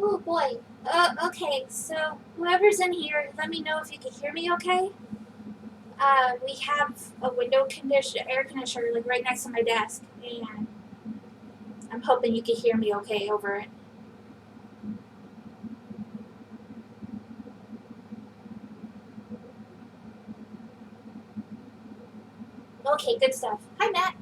Oh boy. Okay, so whoever's in here, let me know if you can hear me okay. We have a air conditioner, like right next to my desk, and I'm hoping you can hear me okay over it. Okay, good stuff. Hi, Matt.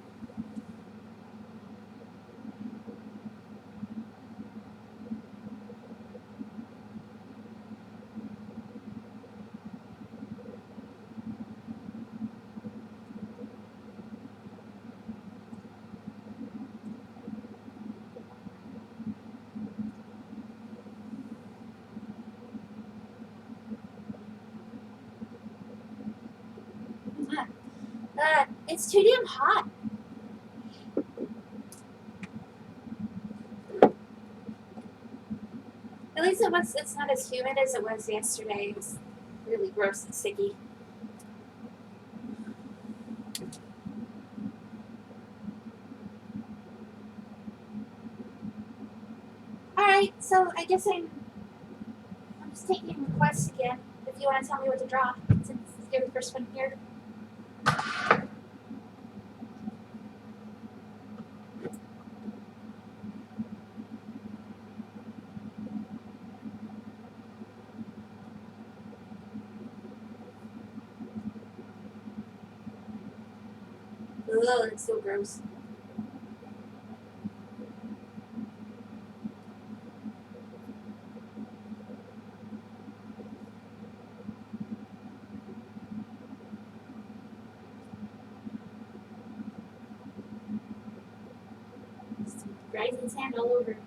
It's too damn hot. At least it's not as humid as it was yesterday. It was really gross and sticky. Alright, so I guess I'm just taking requests again. If you want to tell me what to draw, since you're the first one here. Ugh, it's so gross. Rising sand all over.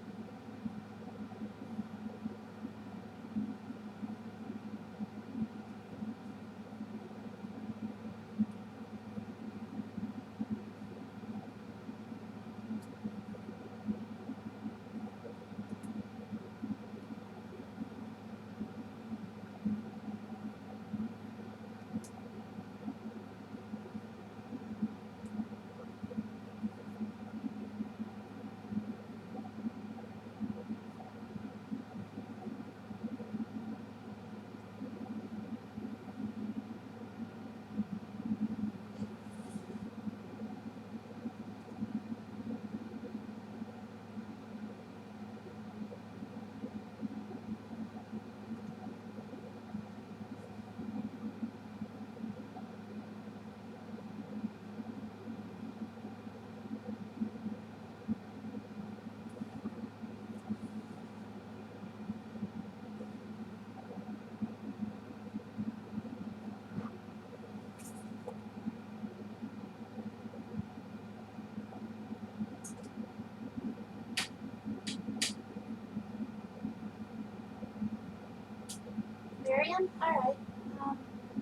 Miriam? Alright.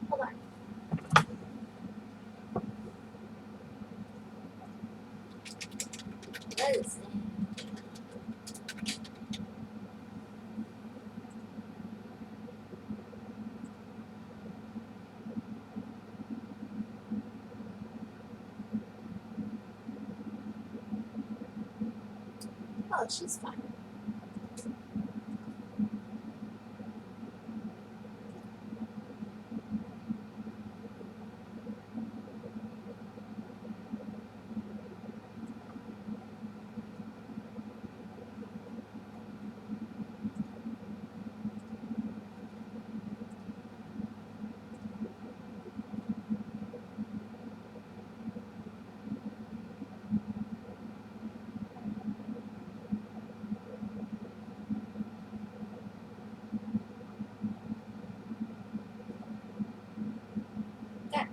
Hold on. Let's see. Oh, she's fine.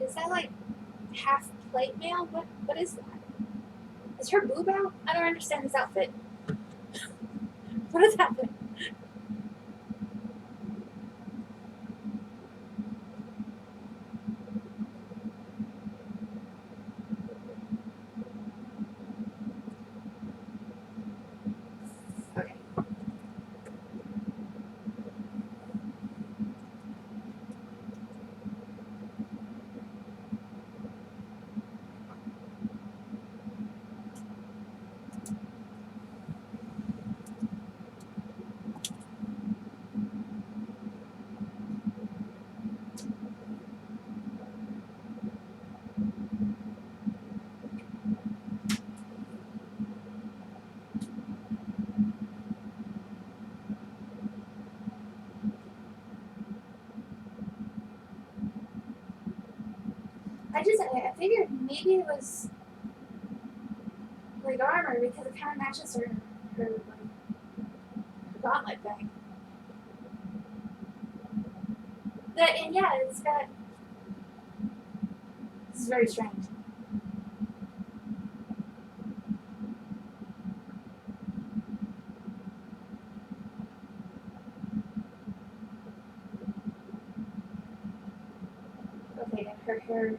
Is that like half plate mail? What is that? Is her boob out? I don't understand this outfit. What is happening? Okay. I figured maybe it was like armor because it kind of matches her gauntlet thing. And yeah, it's got. This is very strange. Okay, and her hair.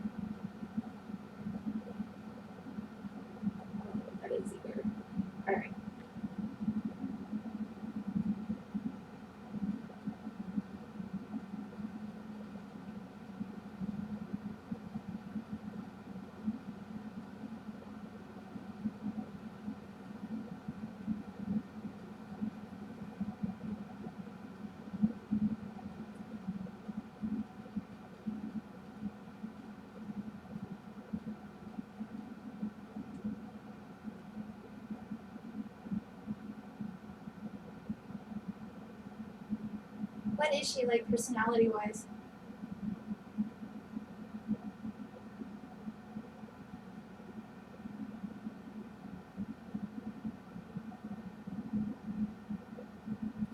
That is weird. Alright. What is she like personality wise?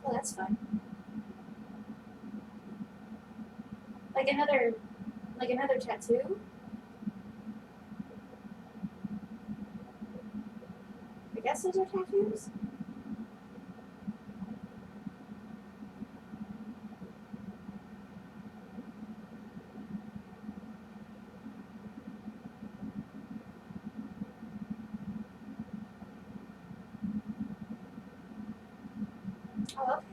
Well, that's fun. Like another tattoo? I guess those are tattoos? Oh, okay.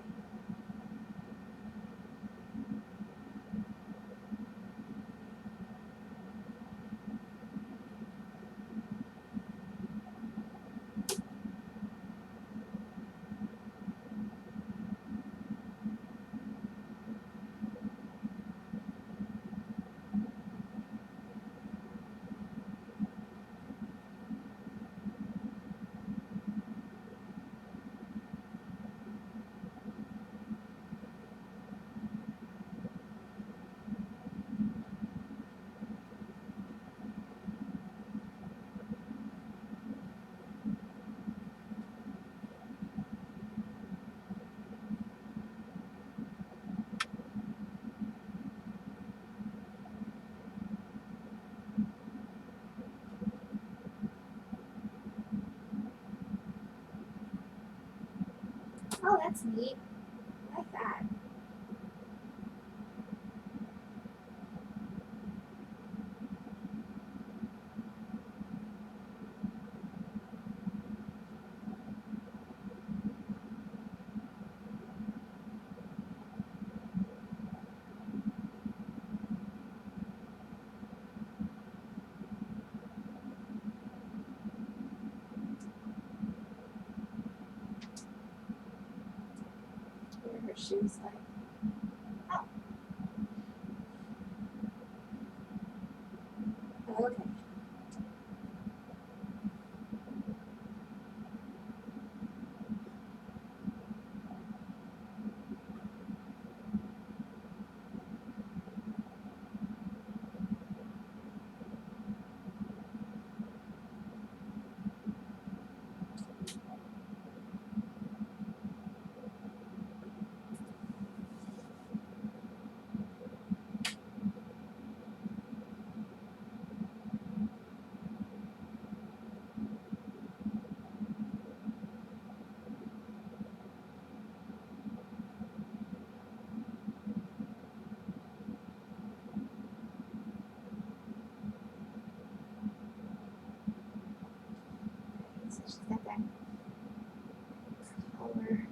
Oh, that's neat. I like that. What are her shoes like? Oh. Oh, okay. So she's got that color.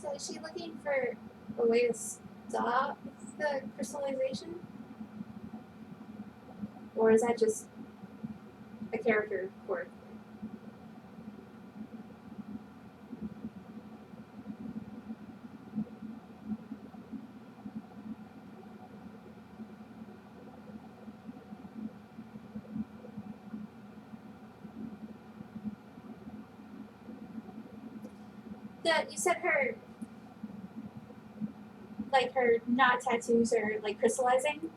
So is she looking for a way to stop the crystallization? Or is that just a character quirk? You said her, like, her not tattoos are, like, crystallizing?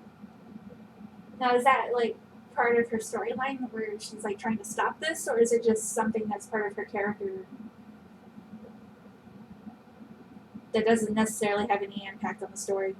Now, is that, like, part of her storyline where she's, like, trying to stop this? Or is it just something that's part of her character that doesn't necessarily have any impact on the story?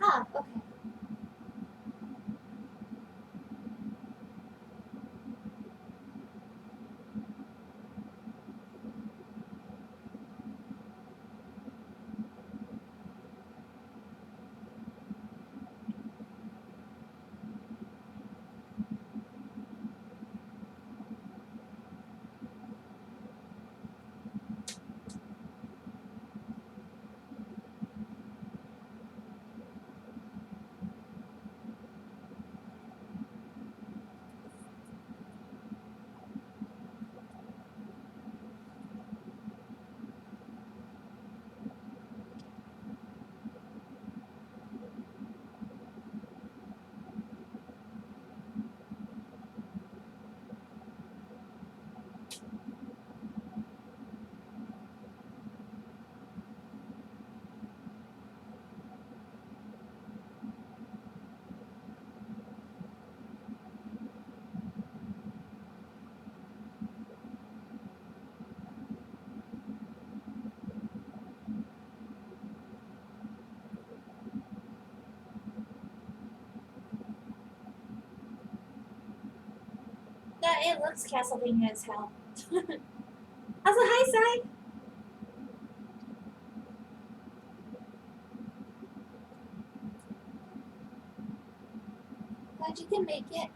Ah, okay. Yeah, it looks Castlevania as hell. Also, hi, Sai. Glad you can make it.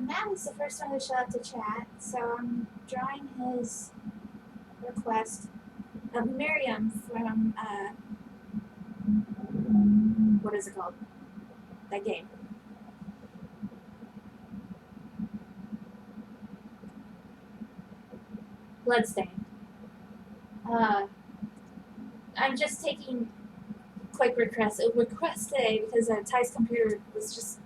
Matt was the first one to show up to chat, so I'm drawing his request of Miriam from, what is it called? That game. bloodstain. Uh, I'm just taking quick requests today because Ty's computer was just,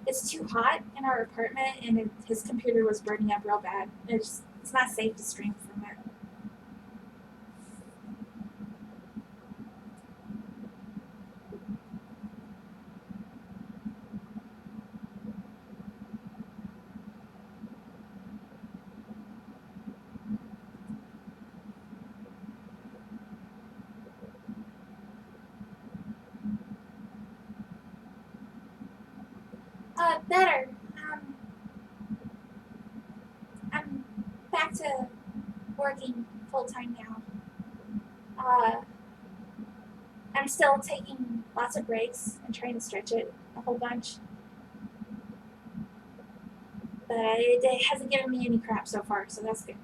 it's too hot in our apartment and his computer was burning up real bad. It's not safe to stream from it. Better. I'm back to working full time now. Uh, I'm still taking lots of breaks and trying to stretch it a whole bunch. But it hasn't given me any crap so far, so that's good.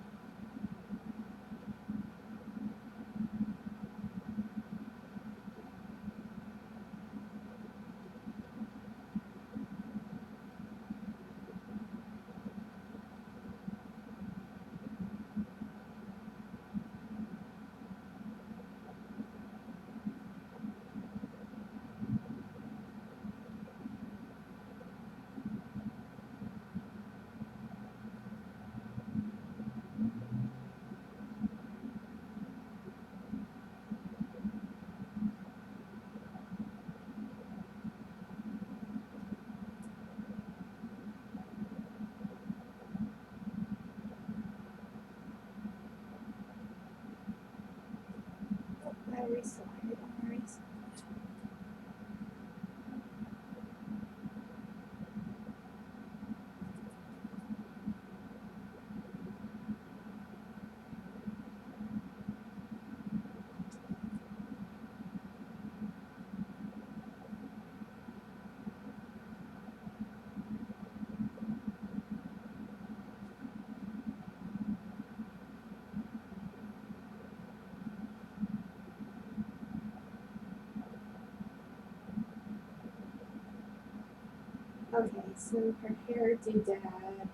Battery's still on, don't worry. Okay, so her hair doodad.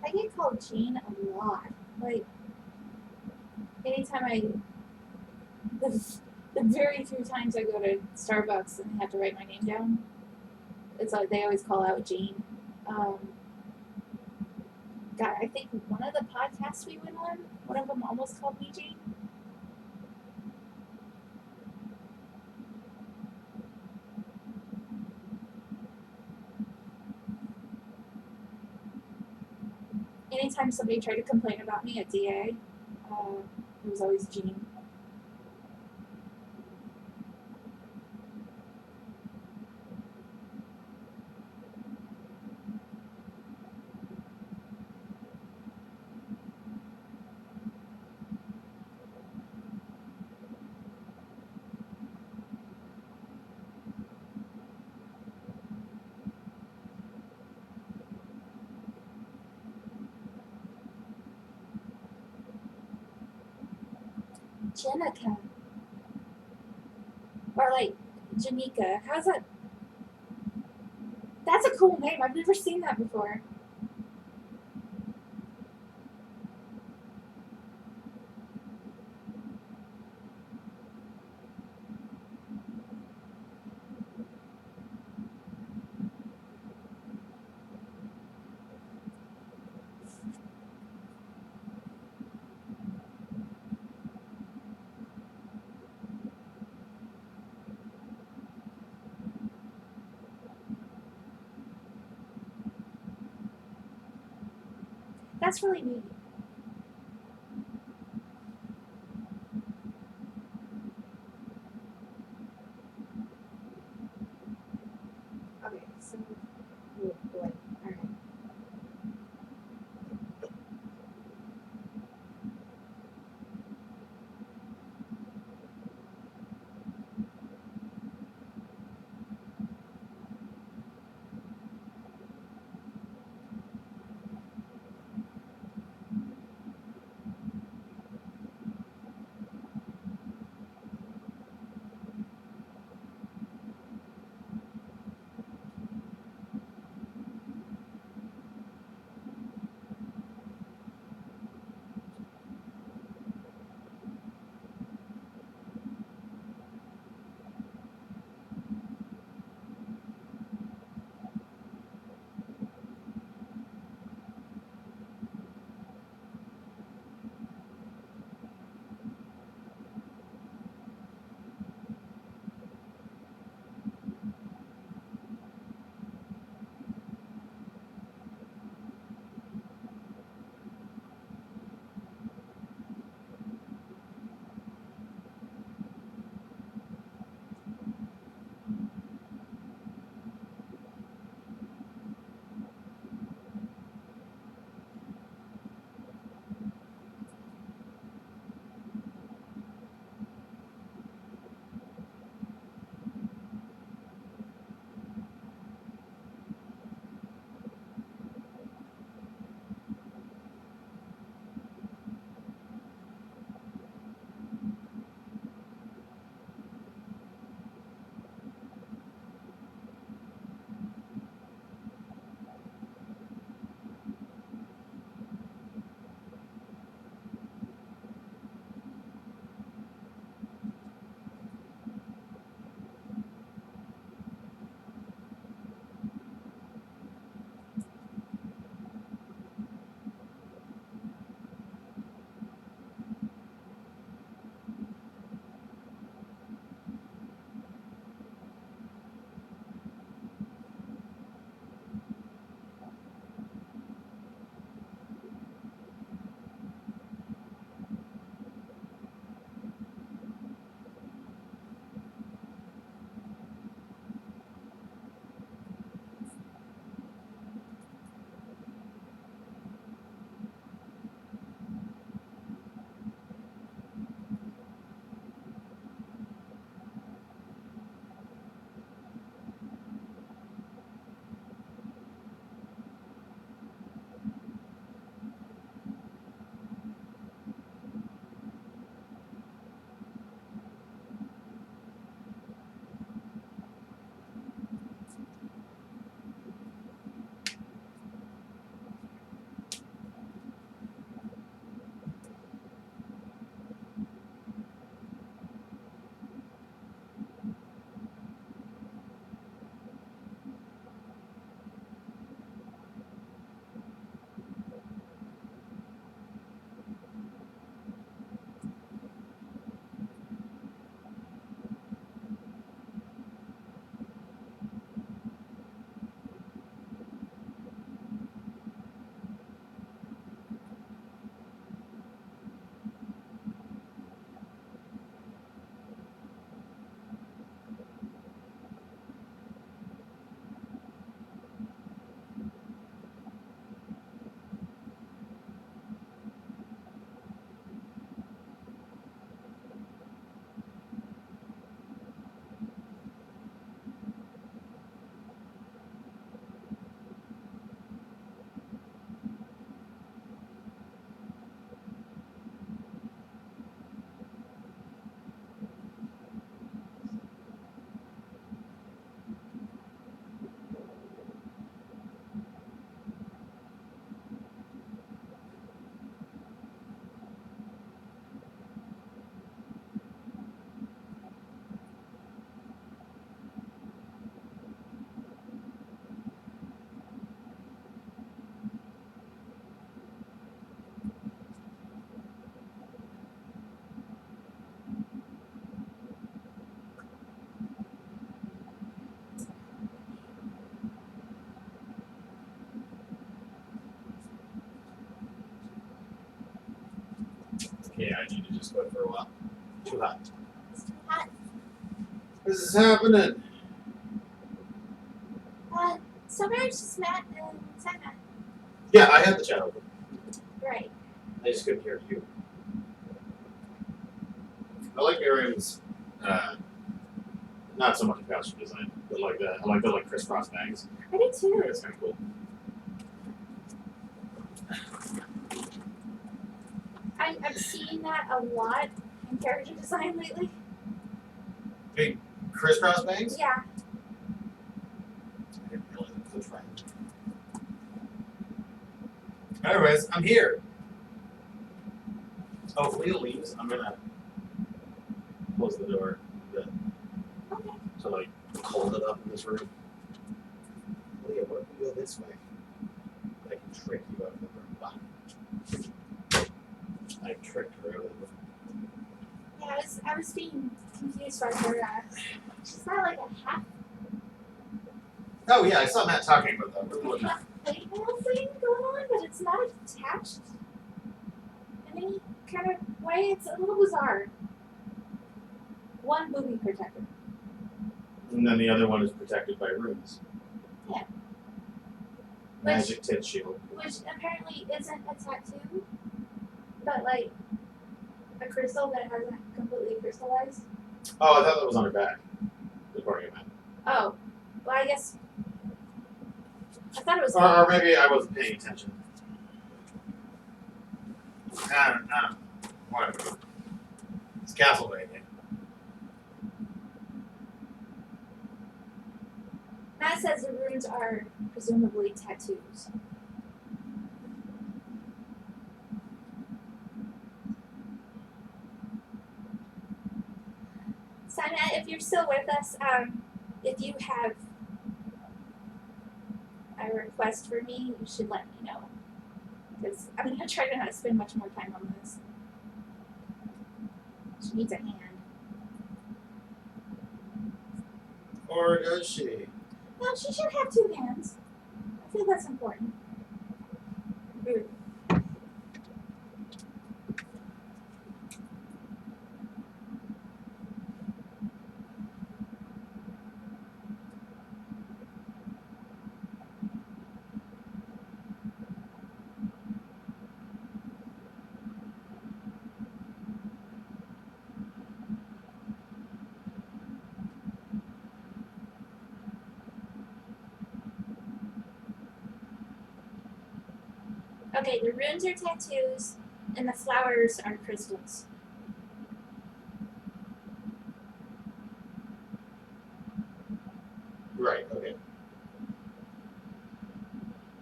I get called Jean a lot. Like, anytime the very few times I go to Starbucks and have to write my name down, it's like they always call out Jean. Um, God, I think one of the podcasts we went on, one of them almost called me Jean. Anytime somebody tried to complain about me at DA, it was always Jean. Jenica. Or like Janika. How's that? That's a cool name. I've never seen that before. That's really neat. Okay, so oh boy. Alright. Okay, I need to just go for a while. Too hot. It's too hot. This is happening. So where's just Matt and Simon? Yeah, I had the chat open. Right. I just couldn't hear you. I like Miriam's, not so much the costume design, but I like the crisscross bags. I do too. Yeah, it's kind of cool. I've seen that a lot in character design lately. Big crisscross bags? Yeah. I didn't realize it was a trend. Anyways, I'm here. Oh, if Leah leaves, I'm gonna close the door a bit Okay. to like hold it up in this room. Leah, what if we go this way? I can trick you out of the room. Wow. I tricked her out of the room. Yeah, I was being confused by her. She's not like a half Oh yeah, I saw Matt talking about that. Really wasn't. playful thing going on, but it's not attached in any kind of way. It's a little bizarre. One booby protector. And then the other one is protected by runes. Yeah. Magic tit shield. Which apparently isn't a tattoo, but like a crystal that hasn't completely crystallized. Oh, I thought that was on her back. The party event. Oh, well, I guess I thought it was. Or maybe I wasn't paying attention. Whatever. It's Castlevania. Matt says the runes are presumably tattoos. Simon, if you're still with us, if you have a request for me, you should let me know. Because I'm going to try to not spend much more time on this. She needs a hand. Or does she? No, she should have two hands. I think that's important. Rude. Okay, the runes are tattoos, and the flowers are crystals. Right, okay.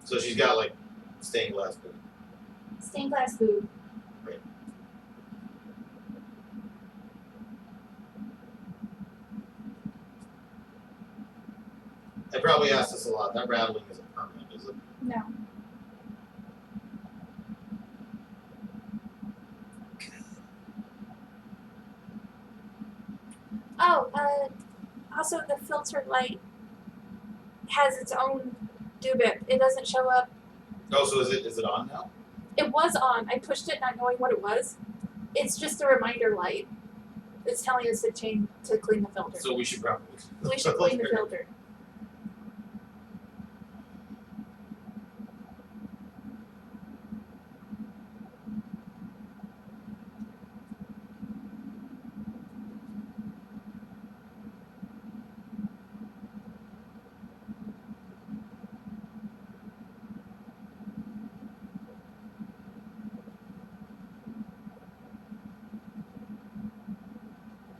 So she's got like stained glass boot. Stained glass boob. Right. I probably asked this a lot. That rattling isn't permanent, is it? No. Oh, also the filter light has its own doobip. It doesn't show up. Oh, so is it on now? It was on. I pushed it not knowing what it was. It's just a reminder light. It's telling us to clean the filter. So we should probably. We should clean the filter.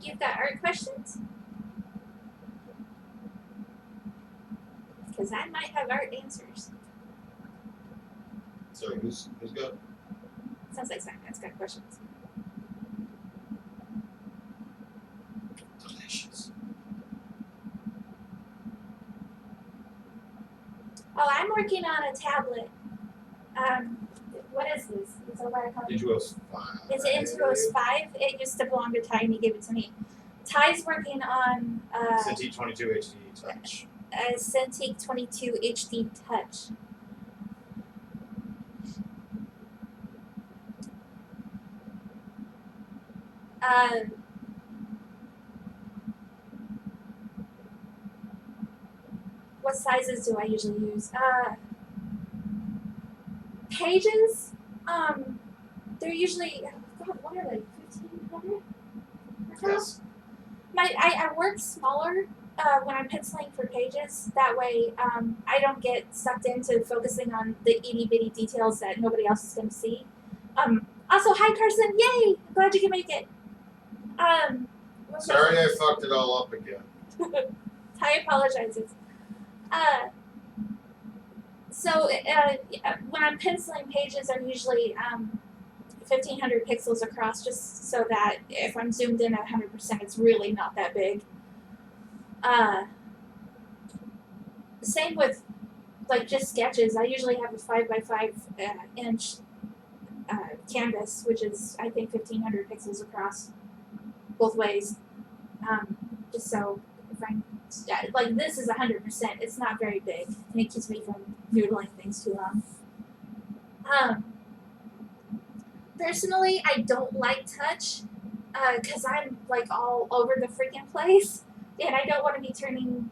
You've got art questions? Because I might have art answers. Sorry, who's got? Sounds like Simon's got questions. Delicious. Oh, I'm working on a tablet. What is this? It's a what I call it. Intuos 5. It's an Intuos 5. It used to belong to Ty and he gave it to me. Ty's working on Cintiq 22 HD Touch. a Cintiq 22 HD Touch. What sizes do I usually use? Pages. They're usually. God, what are they? 1,500. Yes. I work smaller when I'm penciling for pages. That way, I don't get sucked into focusing on the itty bitty details that nobody else is going to see. Also, hi Carson! Yay! I'm glad you can make it. Sorry, I fucked it all up again. Ty apologizes. So when I'm penciling pages, I'm usually 1,500 pixels across, just so that if I'm zoomed in at 100%, it's really not that big. Same with like just sketches. I usually have a 5x5 inch canvas, which is I think 1,500 pixels across, both ways. Just so if I'm like this is 100%, it's not very big, and it keeps me from noodling things too long. Personally, I don't like touch because I'm like all over the freaking place, and I don't want to be turning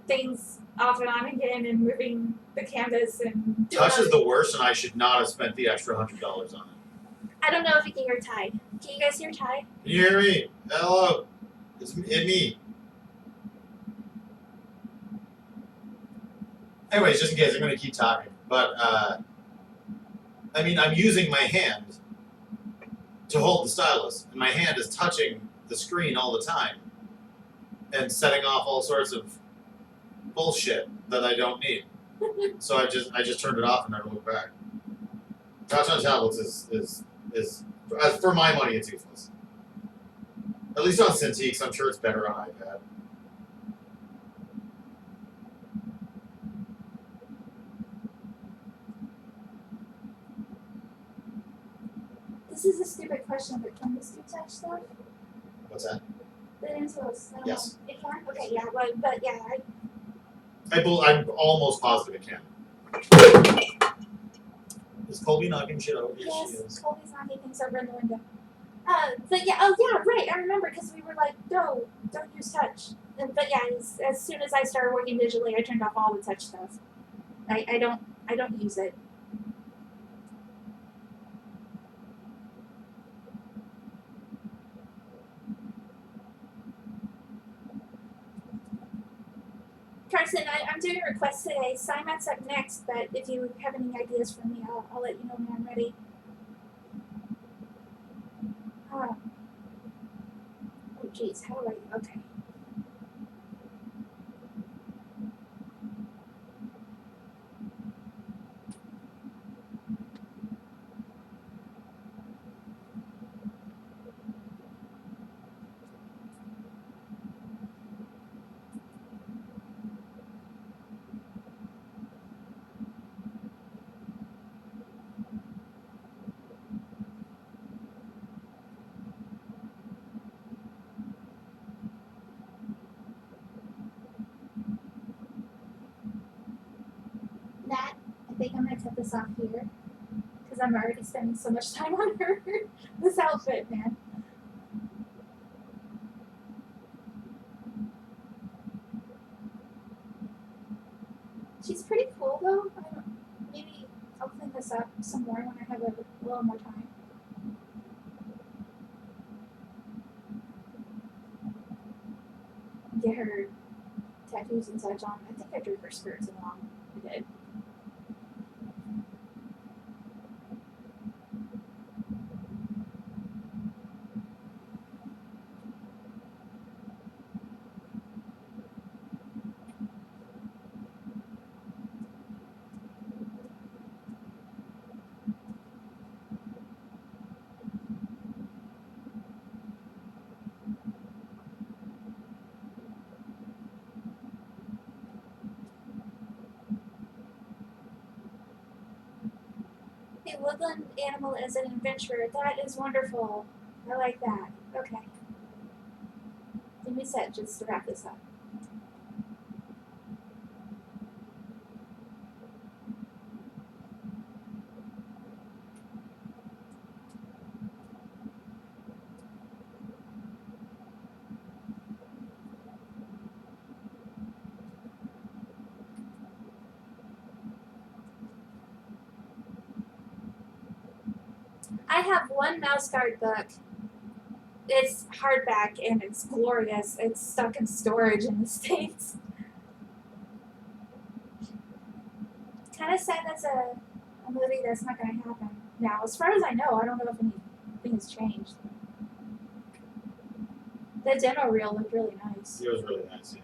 things off and on again and moving the canvas and Touch is the worst, and I should not have spent the extra $100 on it. I don't know if you can hear Ty. Can you guys hear Ty? Can you hear me? Hello, it's me. Anyways, just in case, I'm going to keep talking. But, I mean, I'm using my hand to hold the stylus, and my hand is touching the screen all the time and setting off all sorts of bullshit that I don't need. So I just turned it off and never looked back. Touch on tablets is for my money, it's useless. At least on Cintiq, I'm sure it's better on iPad. This is a stupid question, but can this do touch stuff? What's that? The Intuos. Yes. It can? Okay, yeah, but yeah, I'm almost positive it can. Is Colby knocking shit over? yes, She is. Colby's knocking things over in the window. But yeah, oh yeah, right. I remember because we were like, no, don't use touch. But yeah, as soon as I started working digitally, I turned off all the touch stuff. I don't use it. Carson, I'm doing a request today. Simon's up next, but if you have any ideas for me, I'll let you know when I'm ready. Oh geez, how do I? Okay. Matt, I think I'm gonna cut this off here because I'm already spending so much time on her. This outfit, man. She's pretty cool though. Maybe I'll clean this up some more when I have a little more time. Get her tattoos and such on. I think I drew her skirts along. I did. A woodland animal is an adventurer. That is wonderful. I like that. Okay. Give me a sec just to wrap this up. I have one mouse guard book. It's hardback and it's glorious. It's stuck in storage in the States. Kind of sad that's a movie that's not going to happen now. As far as I know, I don't know if anything has changed. The demo reel looked really nice. It was really nice, yeah.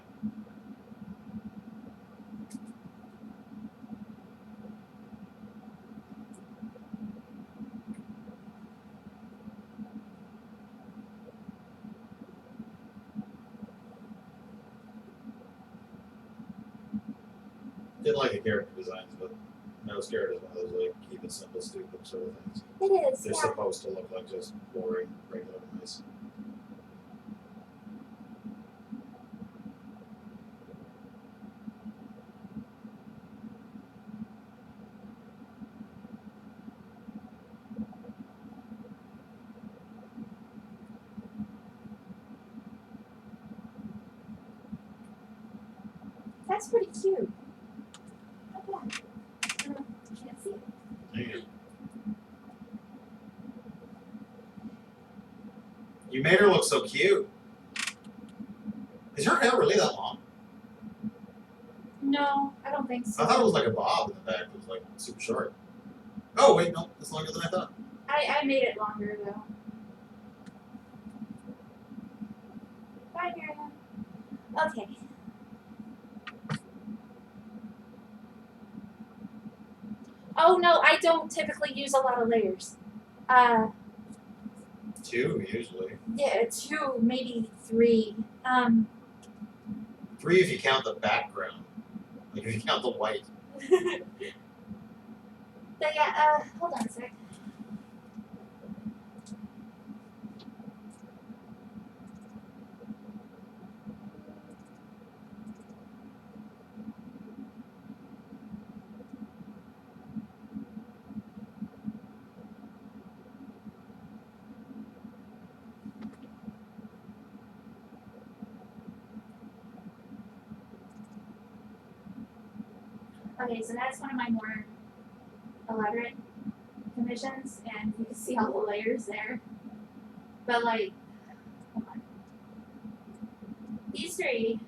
Didn't like the character designs, but Mouse Guard is one of those like keep it simple, stupid sort of things. It is. They're supposed to look like just boring, regular mice. That's pretty cute. Okay. Can't see it. Dang it. You made her look so cute. Is her hair really that long? No, I don't think so. I thought it was like a bob in the back. It was like super short. Oh wait, no, it's longer than I thought. I made it longer though. Bye, Miriam. Okay. Oh no, I don't typically use a lot of layers. Two usually. Yeah, 2, maybe 3. 3 if you count the background. Like if you count the white. But yeah, hold on a sec. Okay, so that's one of my more elaborate commissions, and you can see all the layers there. But like, hold on. These 3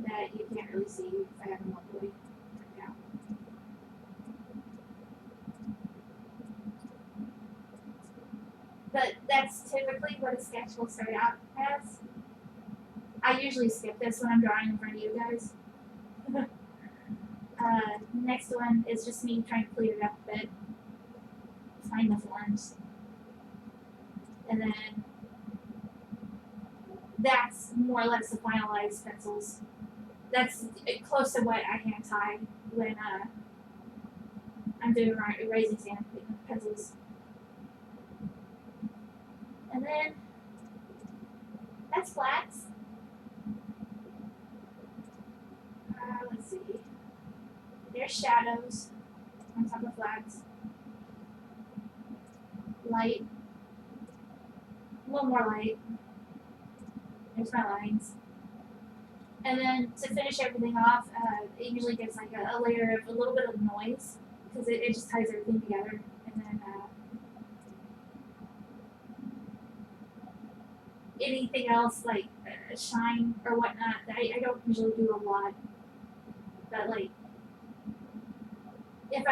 that you can't really see if I have them all the way down. But that's typically what a sketch will start out as. I usually skip this when I'm drawing in front of you guys. Next one is just me trying to clear it up a bit, find the forms, and then that's more or less the finalized pencils. That's close to what I hand tie when I'm doing erasing sand pencils. And then that's flats. Let's see. There's shadows on top of flags. Light. A little more light. There's my lines. And then to finish everything off, it usually gives like a layer of a little bit of noise because it just ties everything together. And then anything else like shine or whatnot, I don't usually do a lot. But like if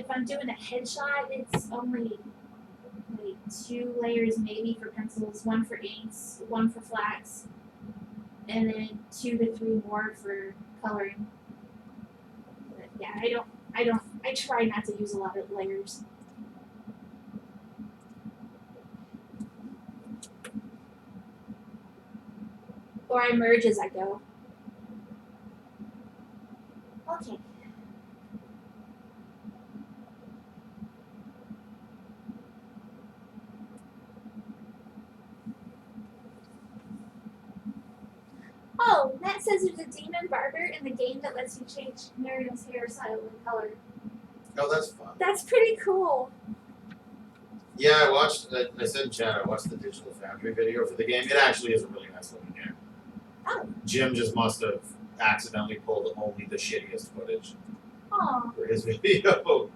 I'm doing a headshot, it's only like 2 layers maybe for pencils, 1 for inks, 1 for flats, and then 2 to 3 more for coloring. But yeah, I try not to use a lot of layers. Or I merge as I go. Okay. Oh, Matt says there's a demon barber in the game that lets you change Miriam's hairstyle and color. Oh, that's fun. That's pretty cool. Yeah, I watched. I said in chat. I watched the Digital Foundry video for the game. It actually is a really nice looking game. Oh. Jim just must have accidentally pulled only the shittiest footage Aw. for his video.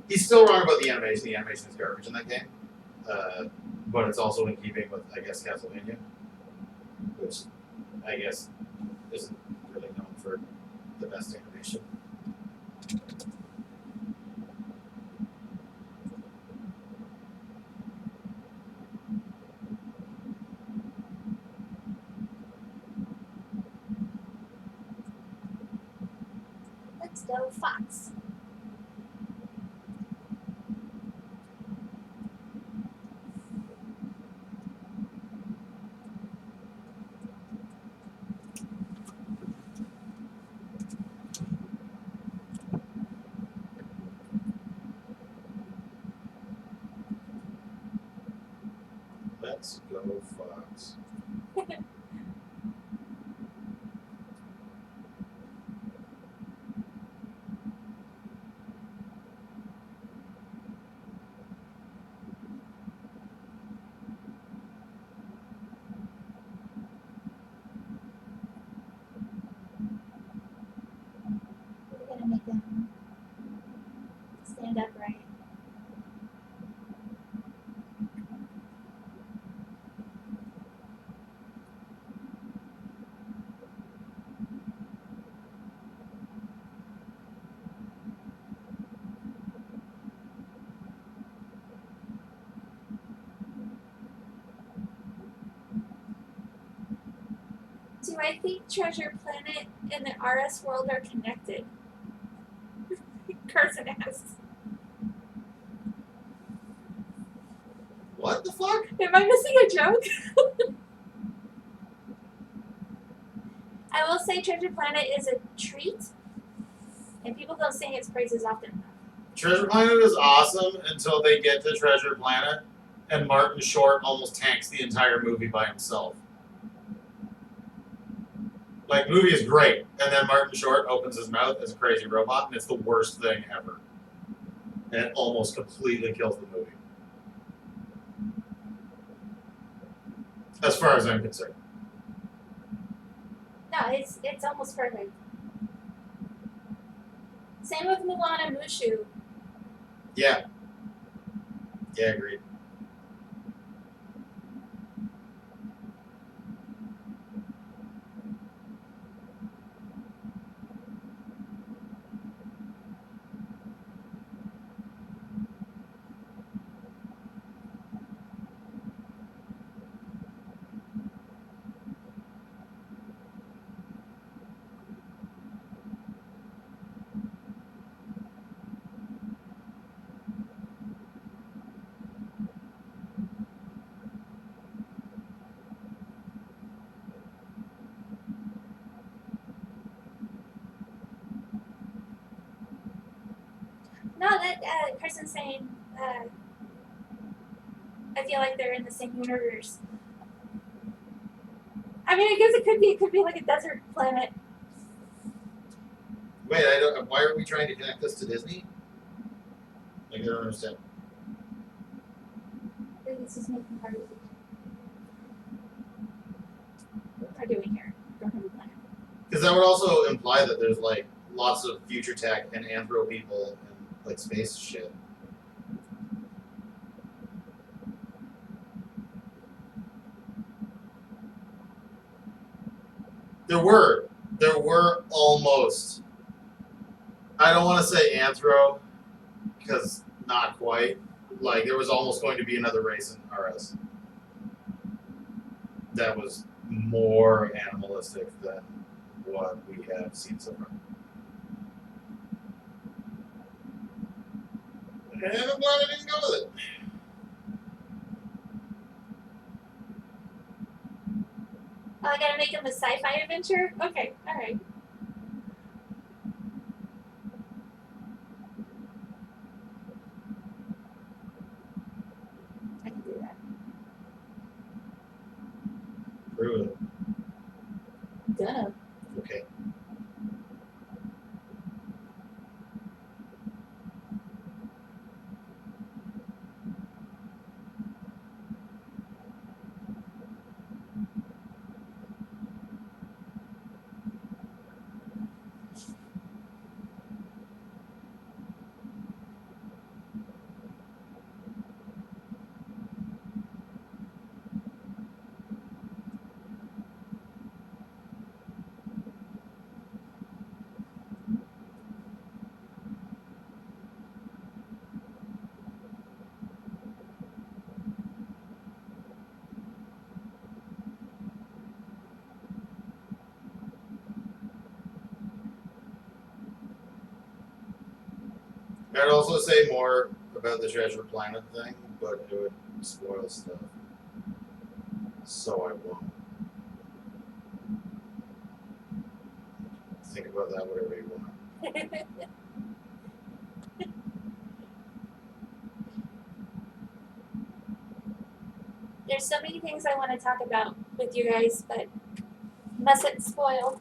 He's still wrong about the animation. The animation is garbage in that game. But it's also in keeping with, I guess, Castlevania, which I guess isn't really known for the best animation. Let's go, Fox. Let's go, Fox. We're gonna make them stand upright. Do I think Treasure Planet and the RS world are connected? Carson asks. What the fuck? Am I missing a joke? I will say Treasure Planet is a treat, and people don't sing its praises often enough. Treasure Planet is awesome until they get to Treasure Planet, and Martin Short almost tanks the entire movie by himself. Like, movie is great, and then Martin Short opens his mouth as a crazy robot, and it's the worst thing ever. And it almost completely kills the movie. As far as I'm concerned. No, it's almost perfect. Same with Moana Mushu. Yeah. Yeah, agreed. No, that person's saying. I feel like they're in the same universe. I mean, I guess it could be. It could be like a desert planet. Wait, I don't. Why are we trying to connect this to Disney? Like, I don't understand. I think this is making part of it. What am I doing here? Don't have a plan. Because that would also imply that there's like lots of future tech and anthro people and like space shit. There were almost. I don't want to say anthro, because not quite. Like, there was almost going to be another race in RS that was more animalistic than what we have seen so far. And I'm glad I didn't go with it. Oh, I gotta make them a sci-fi adventure? Okay, alright. I can do that. Prove it. Gonna. Okay. I'd also say more about the Treasure Planet thing, but it would spoil stuff. So I won't. Think about that whatever you want. There's so many things I want to talk about with you guys, but mustn't spoil.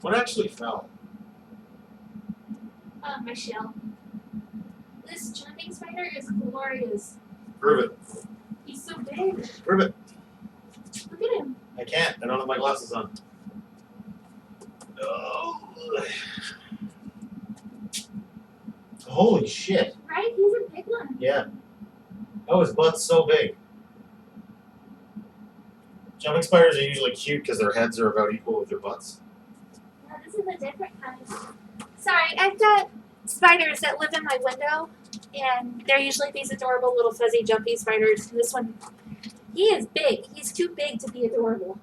What actually fell? My shell. This jumping spider is glorious. Prove it. He's so big. Prove it. Look at him. I can't. I don't have my glasses on. Oh. Holy shit. Right? He's a big one. Yeah. Oh, his butt's so big. Jumping spiders are usually cute because their heads are about equal with their butts. No, this is a different kind. Sorry, I've got spiders that live in my window, and they're usually these adorable little fuzzy jumpy spiders. And this one, he is big. He's too big to be adorable.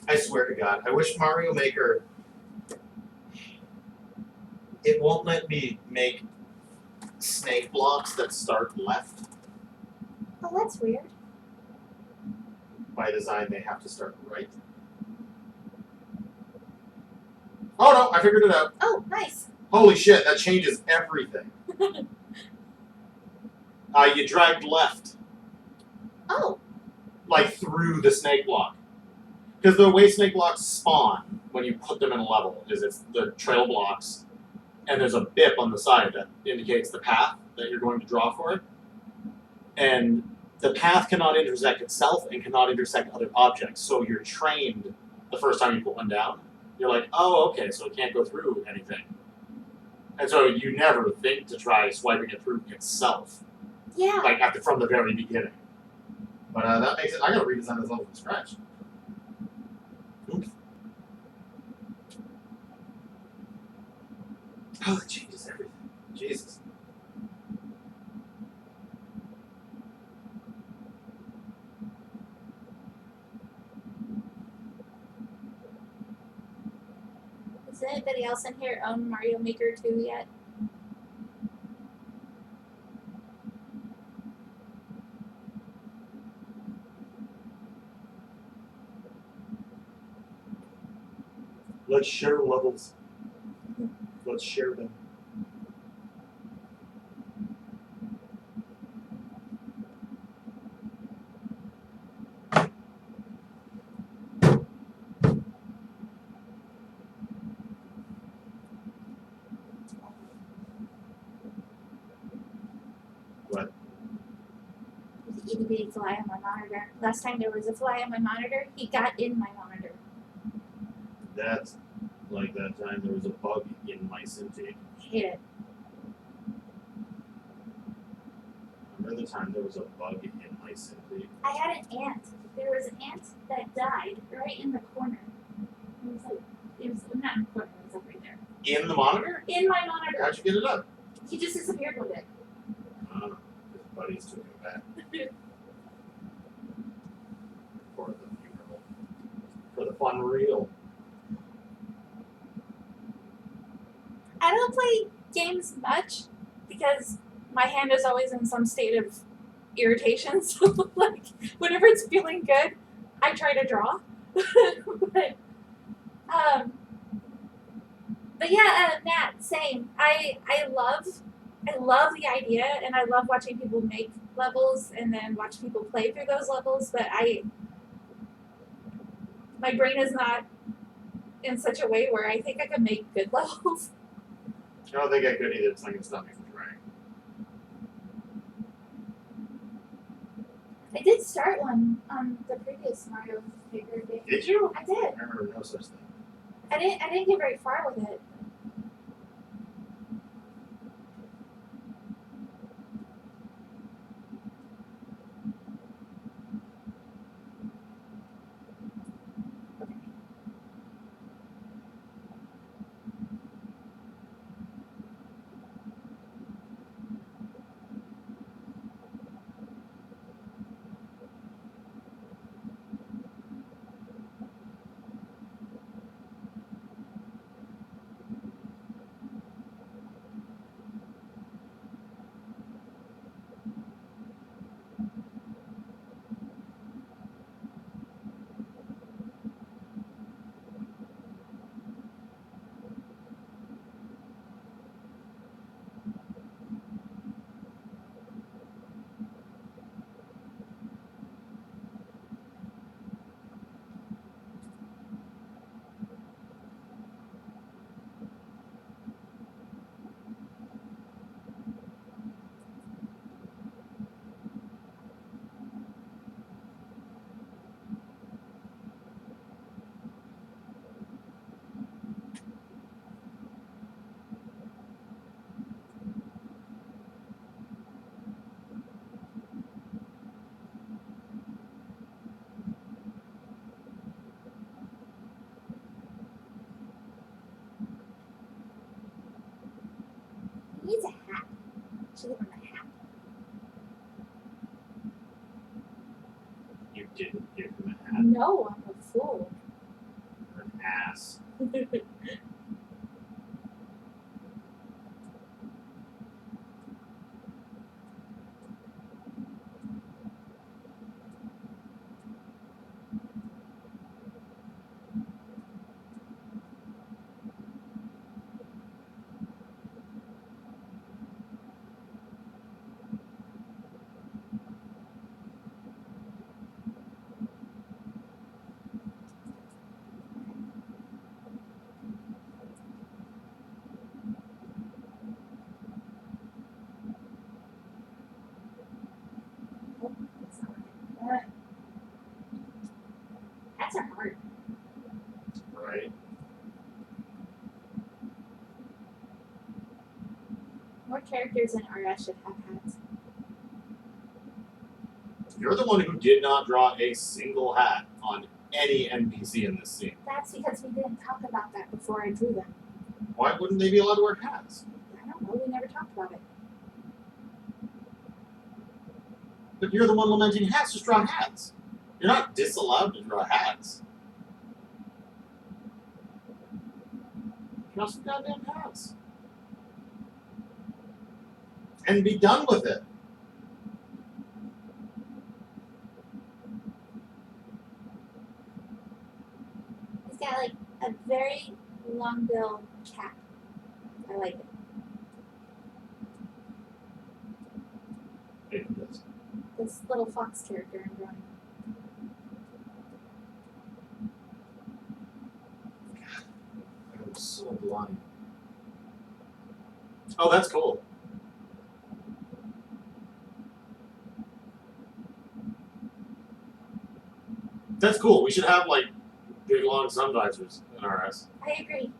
I swear to God, I wish Mario Maker. It won't let me make snake blocks that start left. Oh, that's weird. By design, they have to start right. Oh no, I figured it out. Oh, nice. Holy shit, that changes everything. You dragged left, Oh, like through the snake block. Because the way snake blocks spawn when you put them in a level is it's the trail blocks, and there's a bip on the side that indicates the path that you're going to draw for it. And the path cannot intersect itself and cannot intersect other objects. So you're trained the first time you put one down. You're like, oh, okay, so it can't go through anything. And so you never think to try swiping it through itself, yeah. like from the very beginning. But that makes it. I gotta redesign this level from scratch. Oops. Oh, it changes everything. Jesus. Does anybody else in here own Mario Maker 2 yet? Let's share levels. Let's share them. What? There's an itty bitty fly on my monitor. Last time there was a fly on my monitor, he got in my monitor. That's like that time there was a bug in my Cintiq. I hate it. Remember the time there was a bug in my Cintiq? I had an ant. There was an ant that died right in the corner. It was not in the corner, it was up right there. In the monitor? In my monitor. How'd you get it up? He just disappeared with it. His buddies took him back. play games much because my hand is always in some state of irritation. So like whenever it's feeling good, I try to draw. but um, but yeah, Nat, same. I love the idea, and I love watching people make levels and then watch people play through those levels. But my brain is not in such a way where I think I could make good levels. I don't think I could either. It's not gonna stop me from trying. I did start one on the previous Mario Maker game. Did you? I did. I remember no such thing. I didn't get very far with it. He needs a hat. Should give him a hat. You didn't give him a hat. No, I'm a fool. You're an ass. Oh, that's not right. Hats are hard. Right? More characters in RS should have hats. You're the one who did not draw a single hat on any NPC in this scene. That's because we didn't talk about that before I drew them. Why wouldn't they be allowed to wear hats? I don't know. We never talked about it. But you're the one lamenting hats. Just draw hats. You're not disallowed to draw hats. Draw some goddamn hats. And be done with it. He's got like a very long bill cap. I like it. It does. This little fox character I'm drawing. I'm so blind. Oh, that's cool. That's cool. We should have like big long sun visors in RS. I agree.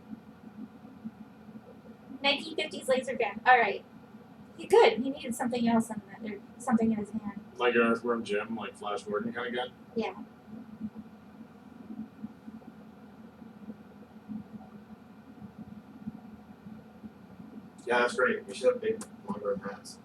1950s laser gun. All right. He good. He needed something else in that. Or something in his hand. Like an Earthworm Jim, like Flash Gordon kind of gun. Yeah. Yeah, that's great. We should have big long hats.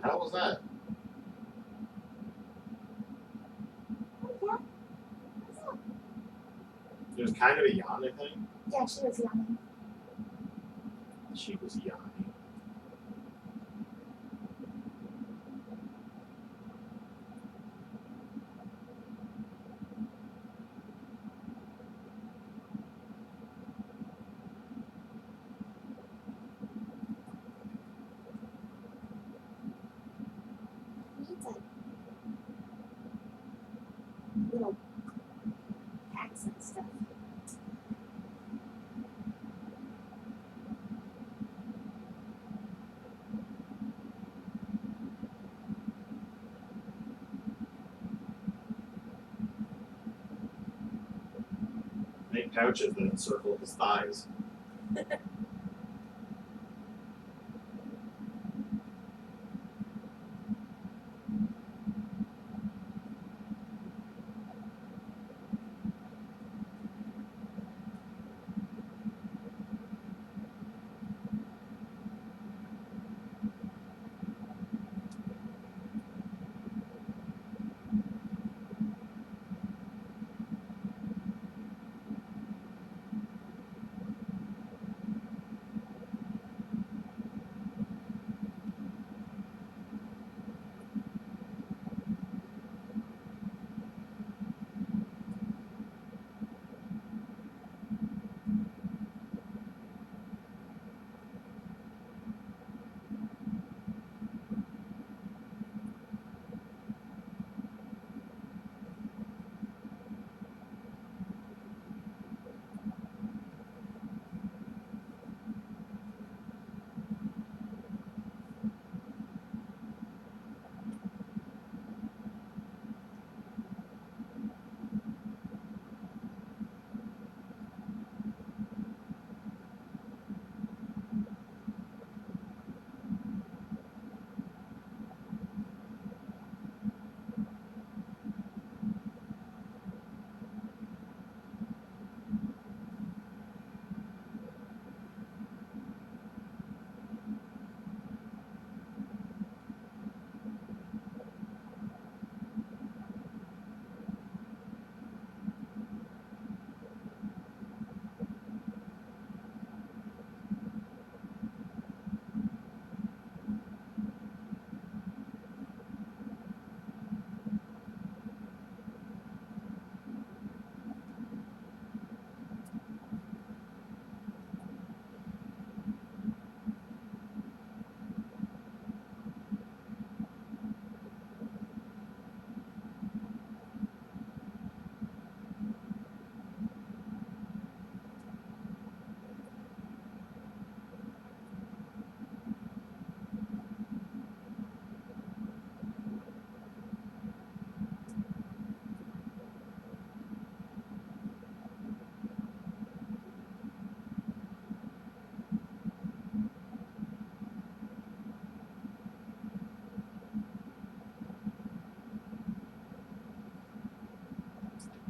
the hell was that? What? What's up? It was kind of a yawn, I think. Yeah, she was yawning. She was yawning. Needs like little packs and stuff. Make pouches that encircle his thighs.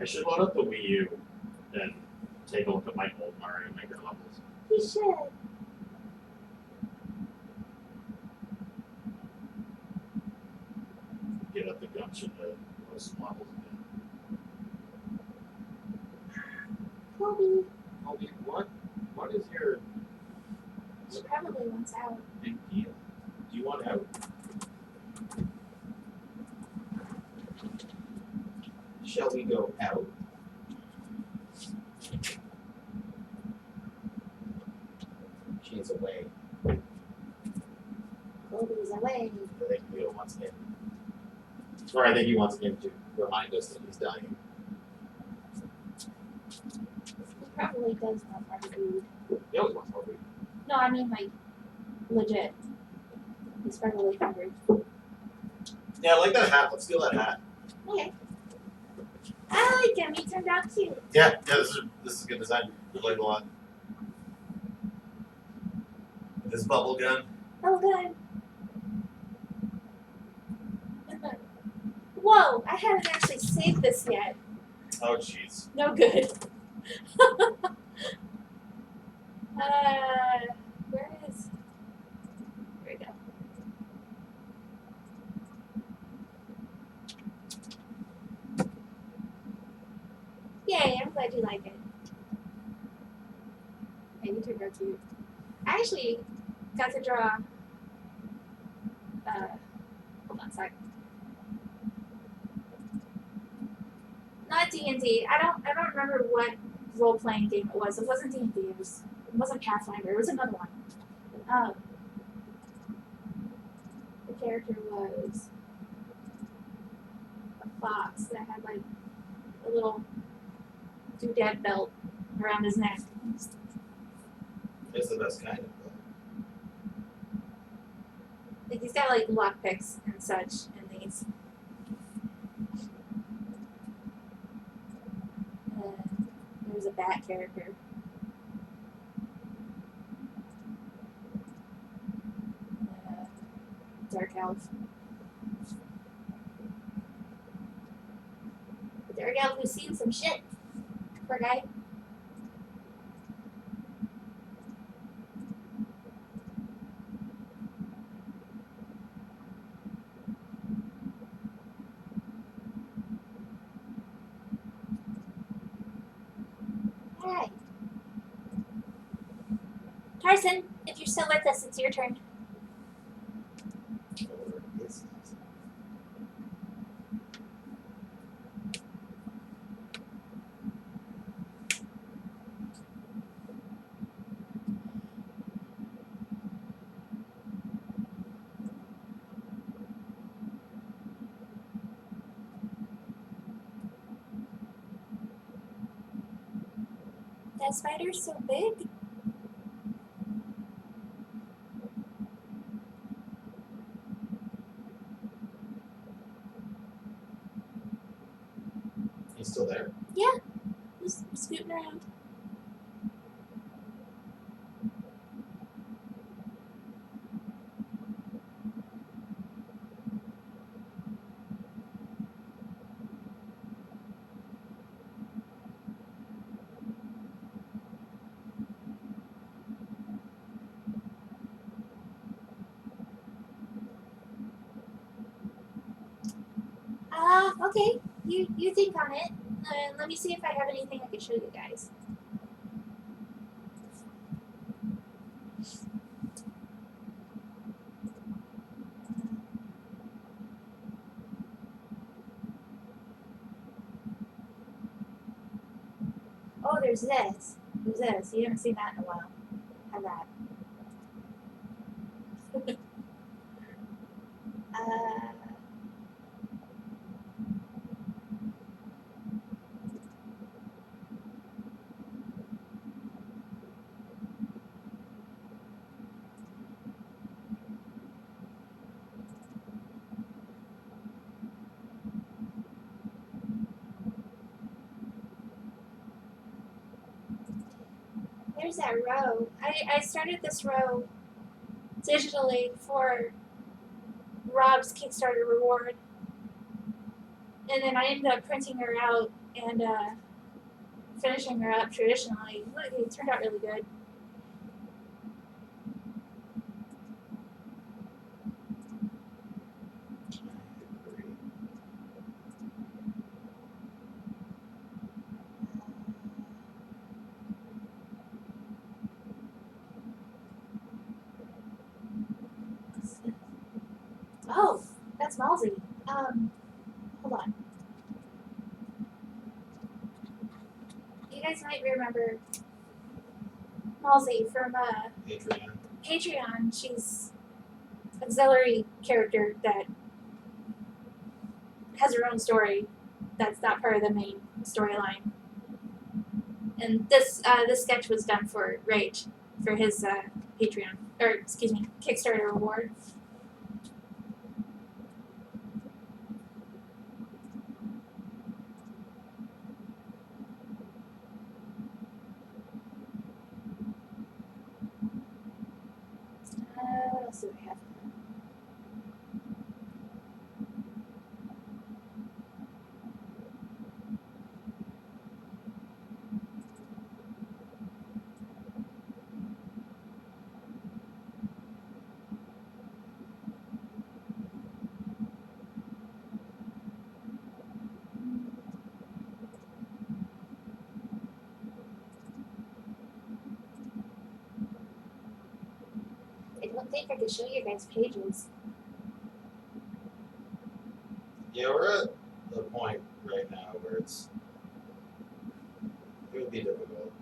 I should load up the Wii U and take a look at my old Mario Maker levels. He should. Get up the gumption to post some levels again. Kobe. Kobe, what is your She probably wants out. big deal? Do you want out? Shall we go out? She's away. Kobe's away. I think Leo wants in. Or I think he wants in to remind us that he's dying. He probably does want more food. He always wants more food. No, I mean like legit. He's probably hungry. Yeah, I like that hat. Let's steal that hat. Okay. I like him. He turned out cute. Yeah, this is good design. We like a lot. This bubble gun. Oh, good. Whoa! I haven't actually saved this yet. Oh jeez. No good. Where is? Here we go. Yeah, you turned out cute. I actually got to draw. Hold on a sec. Not D&D. I don't remember what role playing game it was. It wasn't D&D. It wasn't Pathfinder. It was another one. Um, the character was a fox that had like a little doodad belt around his neck. It's the best kind of book. Like he's got like lockpicks and such in these. And there's a bat character. Dark elf. A dark elf who's seen some shit. Poor guy. Alright. Carson, if you're still with us, it's your turn. Or is it? That spider's so big. He's still there. Yeah. Just scooting around. Okay. You think on it. Let me see if I have anything I can show you guys. Oh, there's this. There's this. You haven't seen that in a while. Have that. uh, there's that row. I started this row digitally for Rob's Kickstarter reward. And then I ended up printing her out and finishing her up traditionally. Look, it turned out really good. I agree. Oh, that's Malsey. Hold on. You guys might remember Malsey from Patreon. Patreon. She's auxiliary character that has her own story. That's not part of the main storyline. And this sketch was done for Rage for his Patreon or excuse me Kickstarter reward. What else do we have? think I could show you guys pages. Yeah, we're at the point right now where it would be difficult.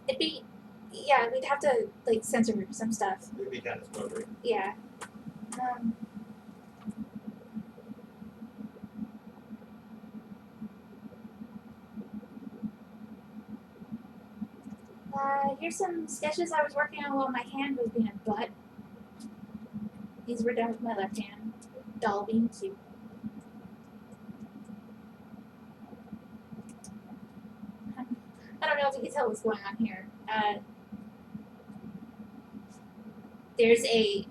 It'd be, yeah, we'd have to like censor some stuff. It would be kind of spoilery. Yeah. Here's some sketches I was working on while my hand was being a butt. These were done with my left hand. Doll being cute. I don't know if you can tell what's going on here. There's a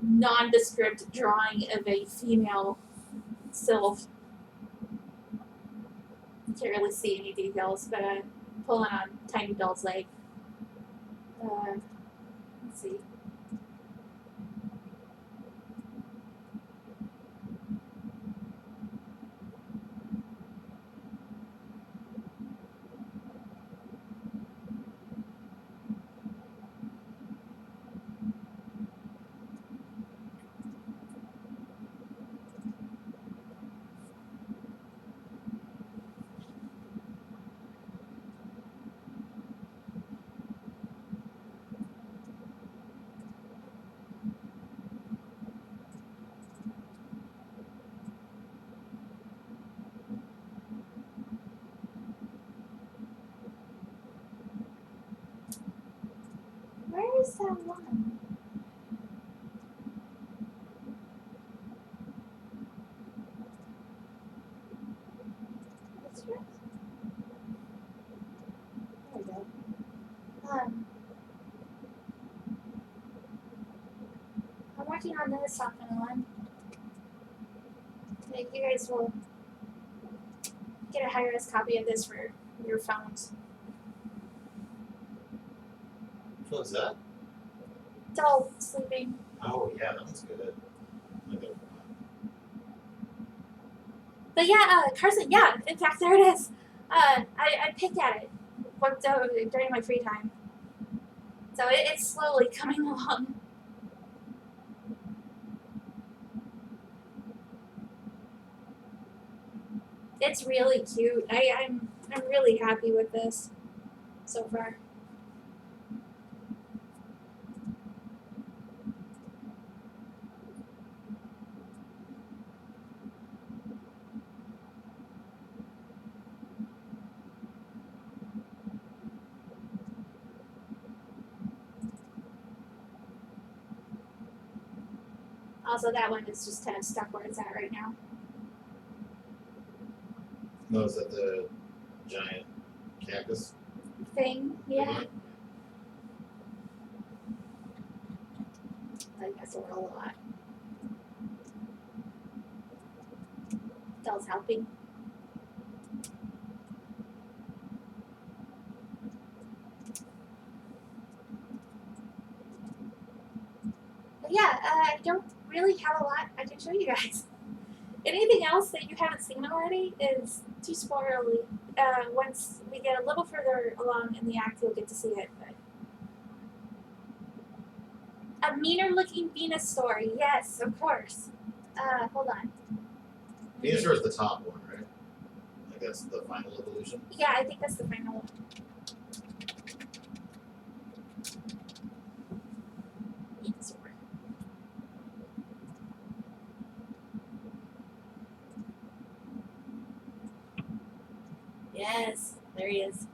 nondescript drawing of a female sylph. You can't really see any details, but pulling on Tiny Doll's leg. Let's see. Where is that one? That's right. There we go. I'm working on this off and on. You guys will get a high-res copy of this for your phones. What was that? Doll sleeping. Oh, yeah, that was good. Okay. But yeah, Carson, yeah, in fact, there it is. I picked at it during my free time. So it's slowly coming along. It's really cute. I'm really happy with this so far. Also, that one is just kind of stuck where it's at right now. No, is that the giant cactus? Thing, yeah. I guess we're a lot. Doll's helping. But yeah, I don't really have a lot I can show you guys. Anything else that you haven't seen already is too spoilery. Once we get a little further along in the act, you'll get to see it. But a meaner-looking Venusaur, yes, of course. Hold on. Venusaur is the top one, right? I guess the final evolution. Yeah, I think that's the final one. Venusaur. Yes, there he is.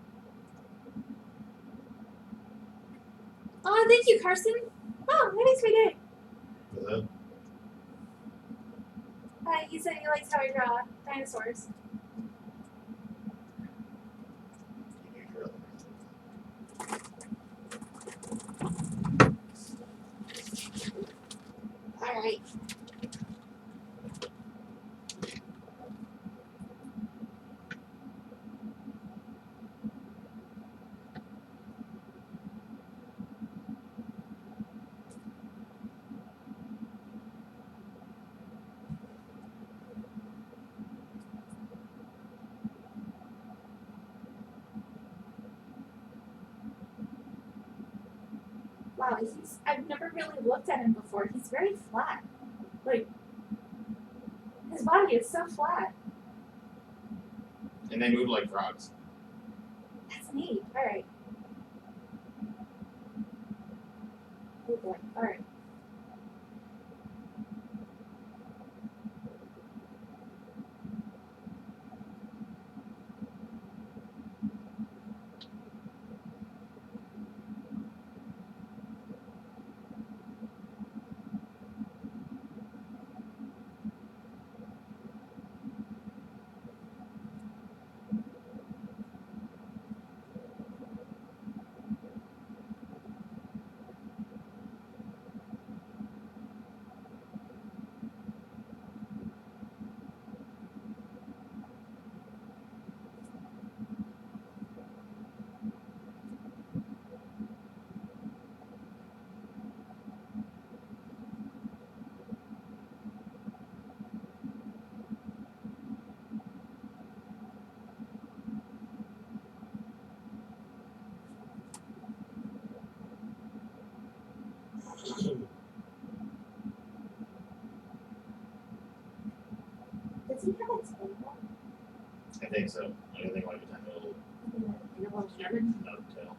Oh, thank you, Carson. Oh, that makes me day. Was that? He said he likes how I draw dinosaurs. You knew your other. All right. Wow, I've never really looked at him before. He's very flat. Like, his body is so flat. And they move like frogs. That's neat. Alright. Oh boy. Alright. Does he have a tail? I think so. I think like a tiny little nub tail.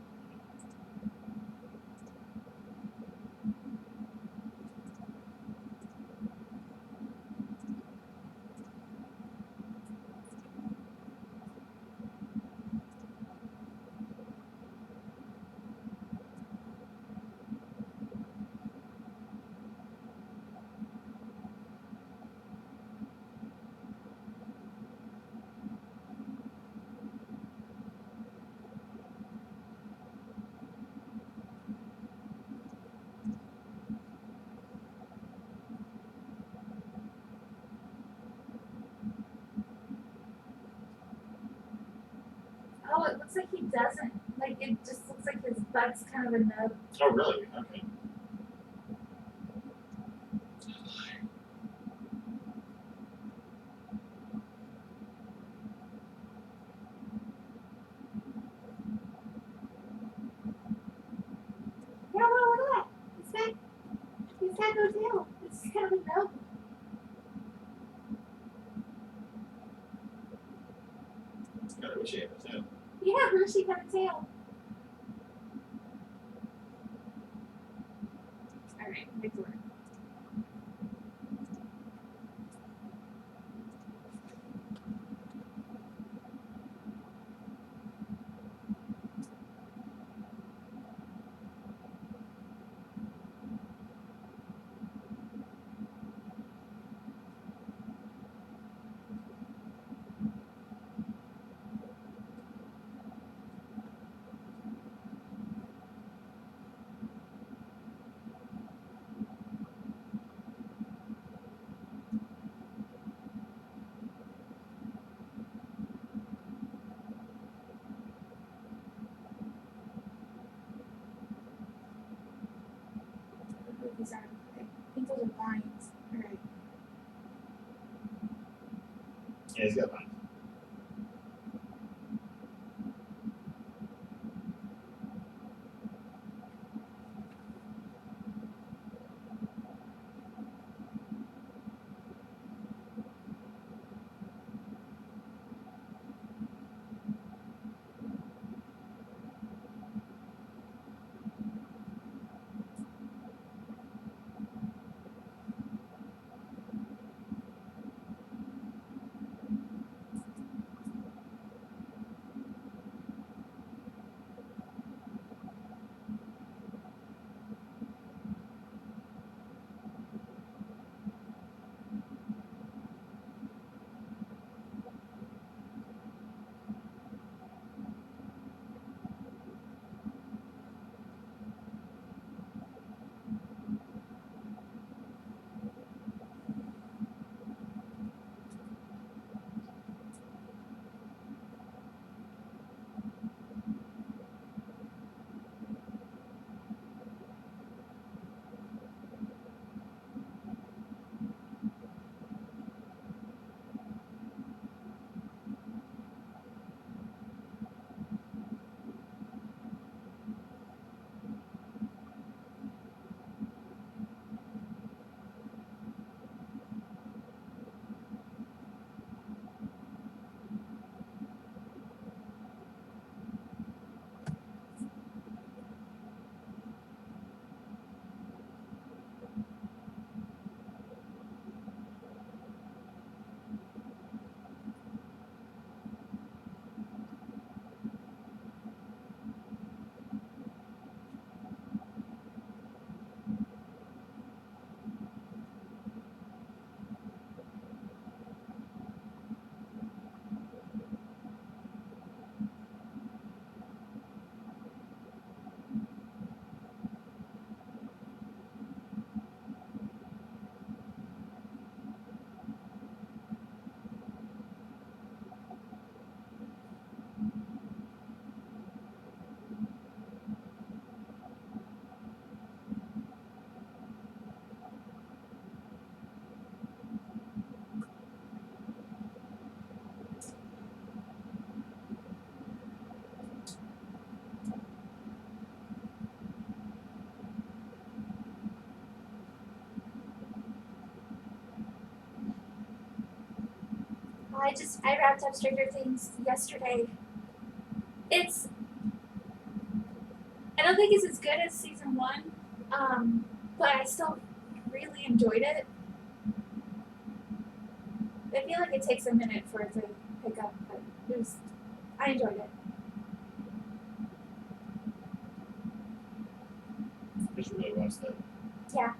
Oh, it looks like he doesn't. Like, it just looks like his butt's kind of a nub. Oh, really? Okay. Yeah, well, look at that. He's got no tail. It's kind of a nub. God, I wish he had a tail. Yeah, Hershey got a tail. Alright, make it work. These are, I think those are vines. Alright. Yeah, he's got mine. I wrapped up Stranger Things yesterday. It's I don't think it's as good as season one, but I still really enjoyed it. I feel like it takes a minute for it to pick up, but I enjoyed it. I should really watch that. Yeah.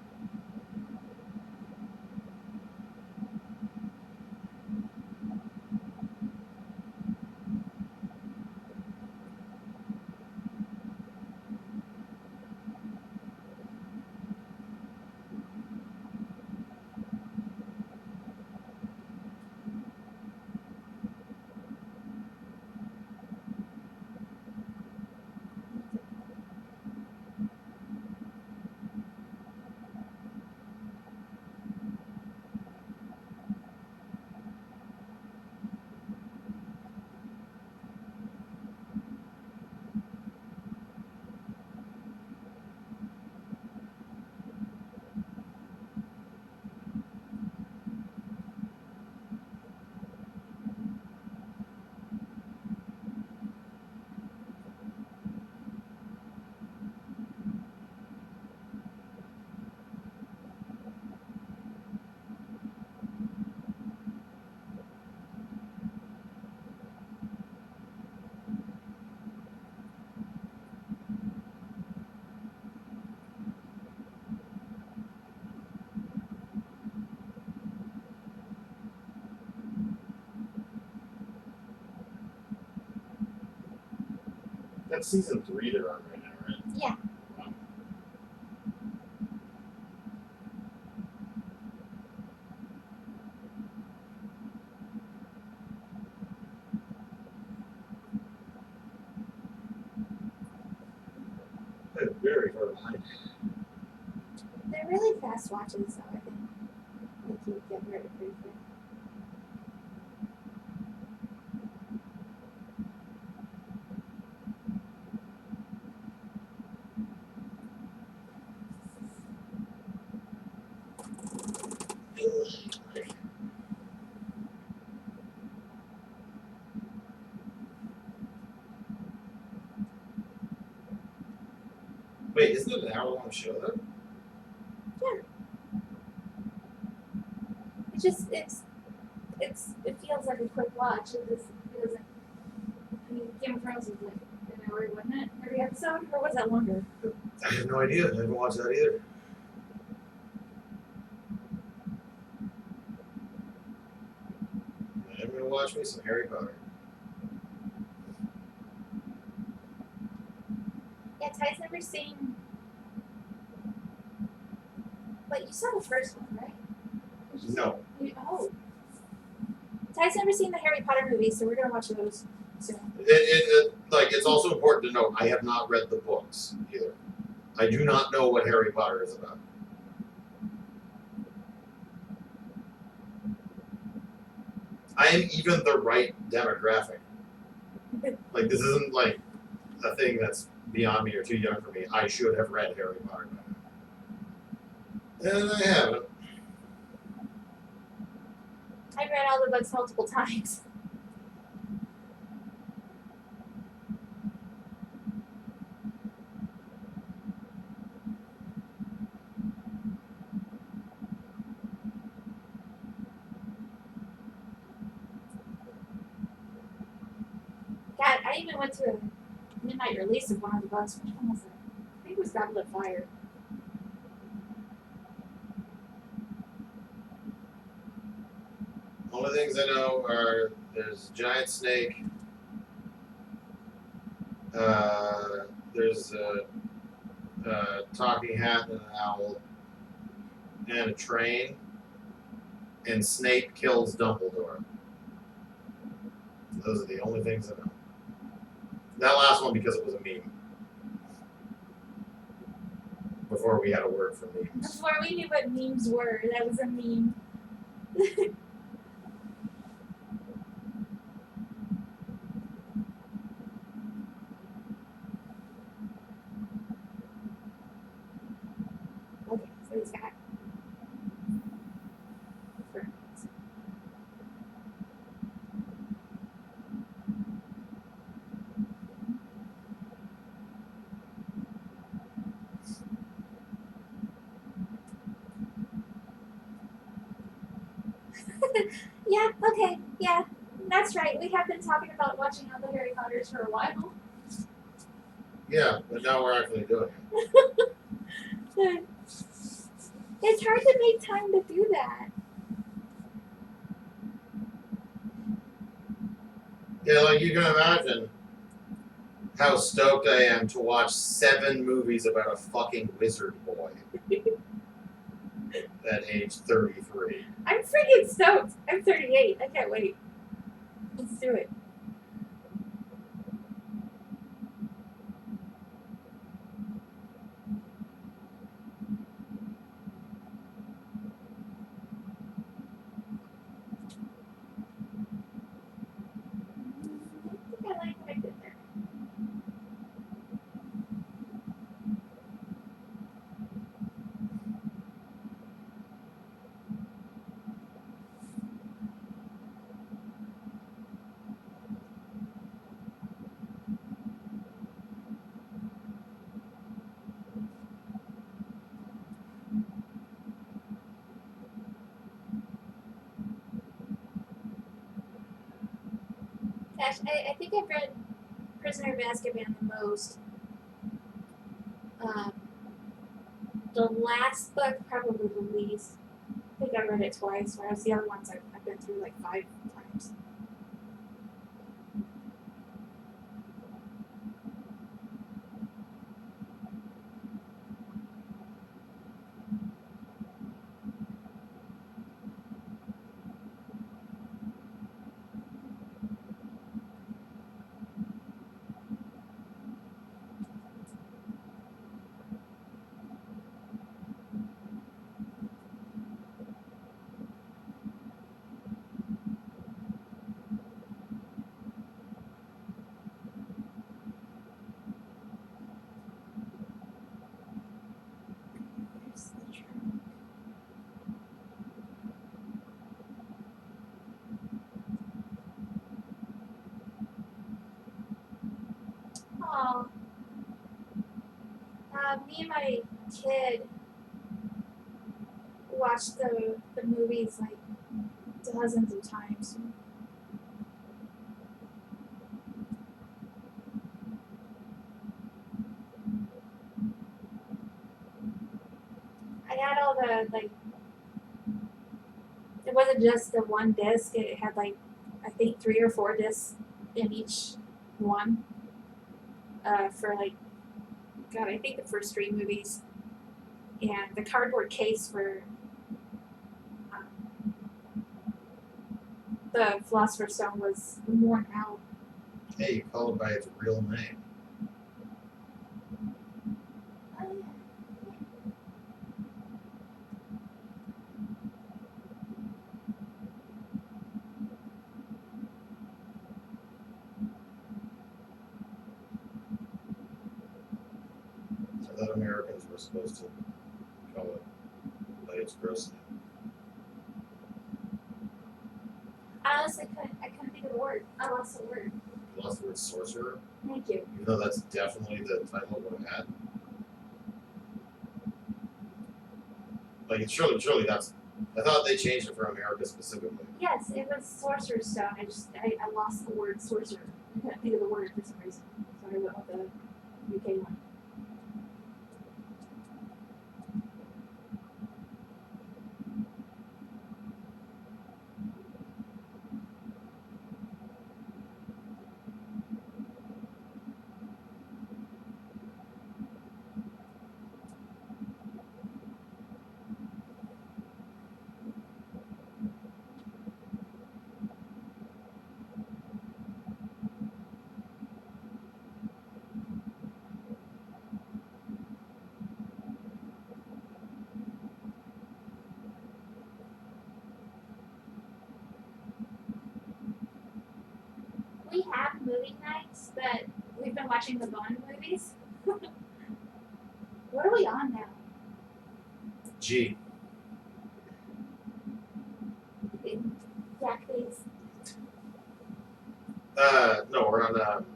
That's season 3 they're on right now, right? Yeah. Wow. They're very far behind. They're really fast watches, so I think you get very pretty quick. Wait, isn't it an hour-long show though? Yeah. It feels like a quick watch. It doesn't. I mean, Game of Thrones is like an hour, wasn't it? Every episode, or was that longer? I have no idea. I haven't watched that either. I'm gonna watch me some Harry Potter. Yeah, Ty's never seen. Wait, you saw the first one, right? No. Oh. Ty's never seen the Harry Potter movies, so we're gonna watch those soon. It's also important to note I have not read the books either. I do not know what Harry Potter is about. I am even the right demographic. Like, this isn't like a thing that's beyond me or too young for me. I should have read Harry Potter by now. And I haven't. I've read all the books multiple times. God, I even went to a midnight release of one of the books. Which one was it? I think it was Goblet of Fire. Only things I know are there's a giant snake, there's a talking hat and an owl, and a train, and Snape kills Dumbledore. Those are the only things I know. That last one because it was a meme. Before we had a word for memes. Before we knew what memes were, that was a meme. Okay, so he's got. Yeah, okay, yeah. That's right. We have been talking about watching all the Harry Potters for a while. Yeah, but now we're actually doing it. It's hard to make time to do that. Yeah, like you can imagine how stoked I am to watch 7 movies about a fucking wizard boy at age 33. I'm freaking stoked. I'm 38. I can't wait. Let's do it. I think I like what I did there. Gosh, I think I've read Prisoner of Azkaban the most. Um, the last book, probably the least. I think I read it twice, whereas the other ones I've been through like 5 times. Where's the trunk? Oh, me and my kid watched the movies like dozens of times. I had all the like. It wasn't just the one disc. It had like I think 3 or 4 discs in each one. For like God, I think the first 3 movies, and the cardboard case for um, the Philosopher's Stone was worn out. Hey, you call it by its real name. Oh, yeah. I thought Americans were supposed to call it by its gross name. I honestly couldn't think of the word. I lost the word. You lost the word sorcerer, Thank you. even though that's definitely the title it would have had. Like, surely that's. I thought they changed it for America specifically. Yes, it was Sorcerer's Stone. I lost the word sorcerer. I couldn't think of the word for some reason. So I went with the UK one. We have movie nights, but we've been watching the Bond movies. What are we on now? G. Jack Face. No, we're on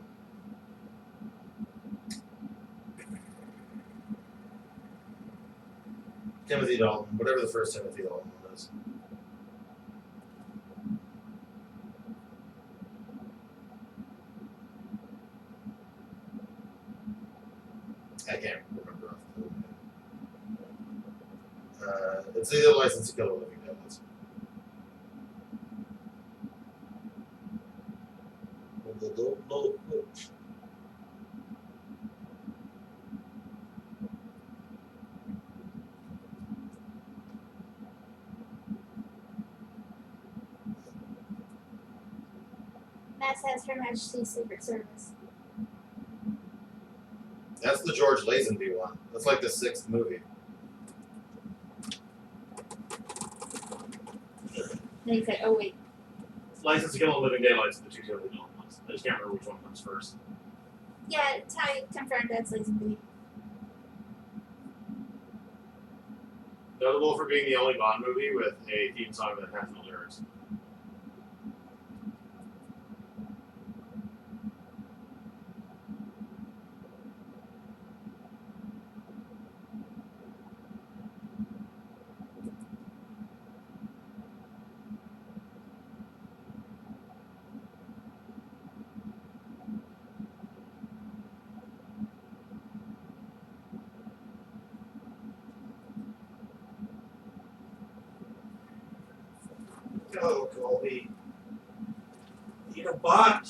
Timothy Dalton, whatever the first Timothy Dalton one is. I can't remember off the top of my head. It's either License to Kill or Living Daylights. Matt says Her Majesty's Secret Service. That's the George Lazenby one. That's like the 6th movie. Then he said, oh wait. License to Kill and Living Daylights are the two totally different ones. I just can't remember which one comes first. Yeah, Ty confirmed that's Lazenby. Notable for being the only Bond movie with a theme song that has no lyrics. Go, Colby. Eat a bot.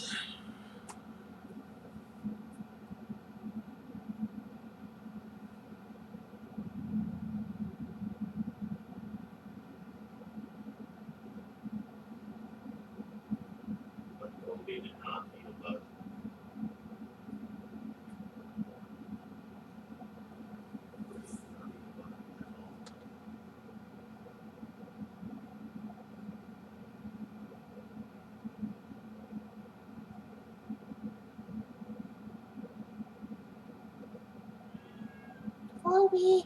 But Colby did not eat a bug. Chloe.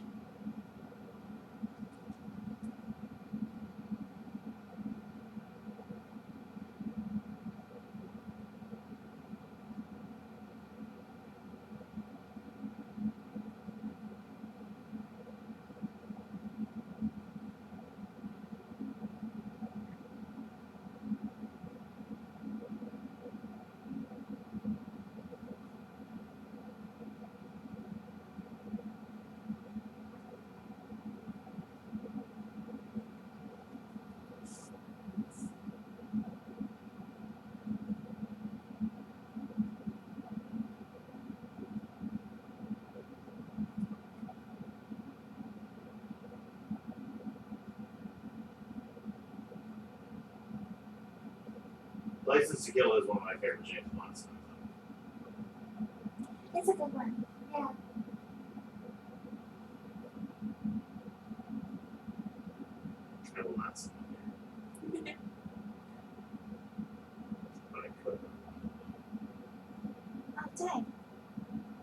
License to Kill is one of my favorite James Bond songs. It's a good one. Yeah. I will not sing it. But I could. Oh dang.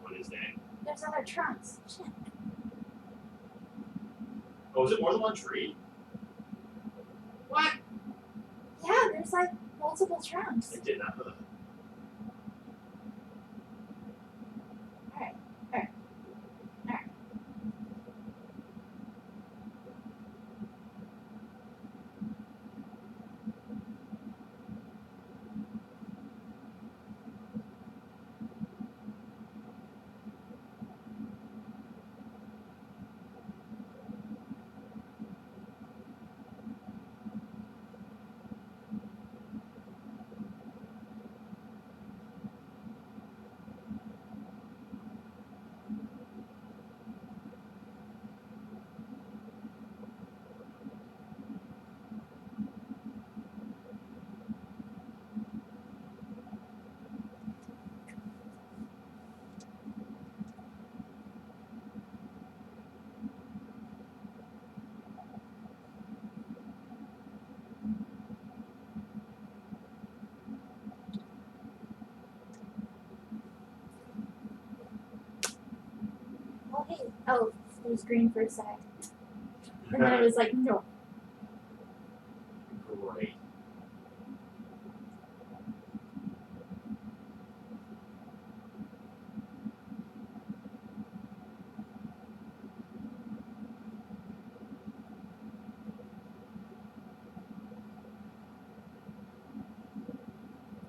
What is that? There's other trunks. Shit. Oh, is it more than one tree? What? Yeah, there's like multiple trunks. I did not know that. Alright. Alright. Alright. Oh hey. Oh, it was green for a sec. And then it was like, no. Great.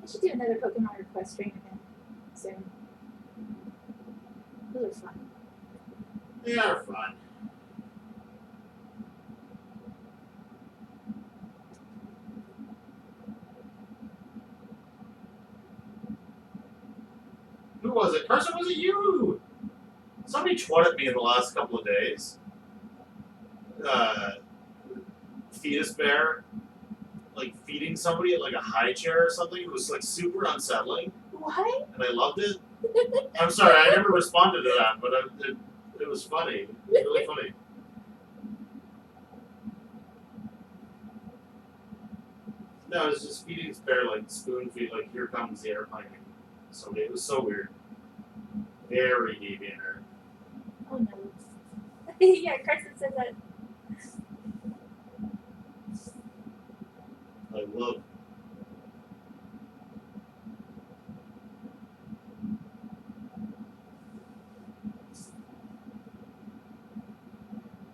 I should do another Pokemon request stream again soon. Those are fun. They're fun. Who was it? Carson, was it you? Somebody twatted me in the last couple of days. Fetus bear, like feeding somebody at like a high chair or something. It was like super unsettling, What? and I loved it. I'm sorry, I never responded to that, but it was funny. It was really funny. No, it was just feeding this bear like spoon feed, like here comes the airplane. Somebody, it was so weird. Very deviant. Oh no. Yeah, Carson said that. I love.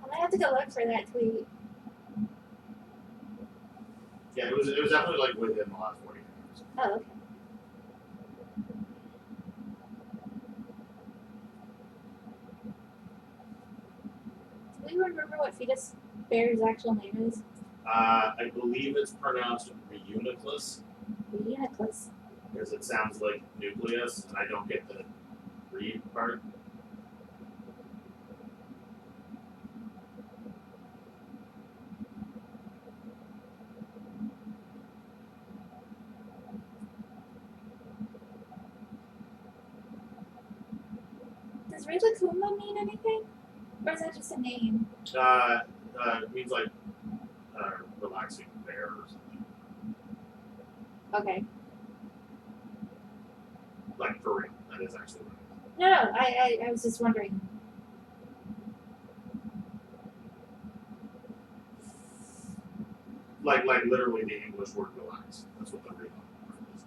I might have to go look for that tweet. Yeah, it was definitely like within the last 40 minutes. Oh, okay. Do we remember what fetus bear's actual name is? I believe it's pronounced reuniclus Reuniclus. because it sounds like nucleus, and I don't get the read part. Does Rilakuma mean anything? Or is that just a name? It means like relaxing bear or something. Okay. Like for real, that is actually what it is. No, I was just wondering. Like literally the English word relax. That's what the real word is.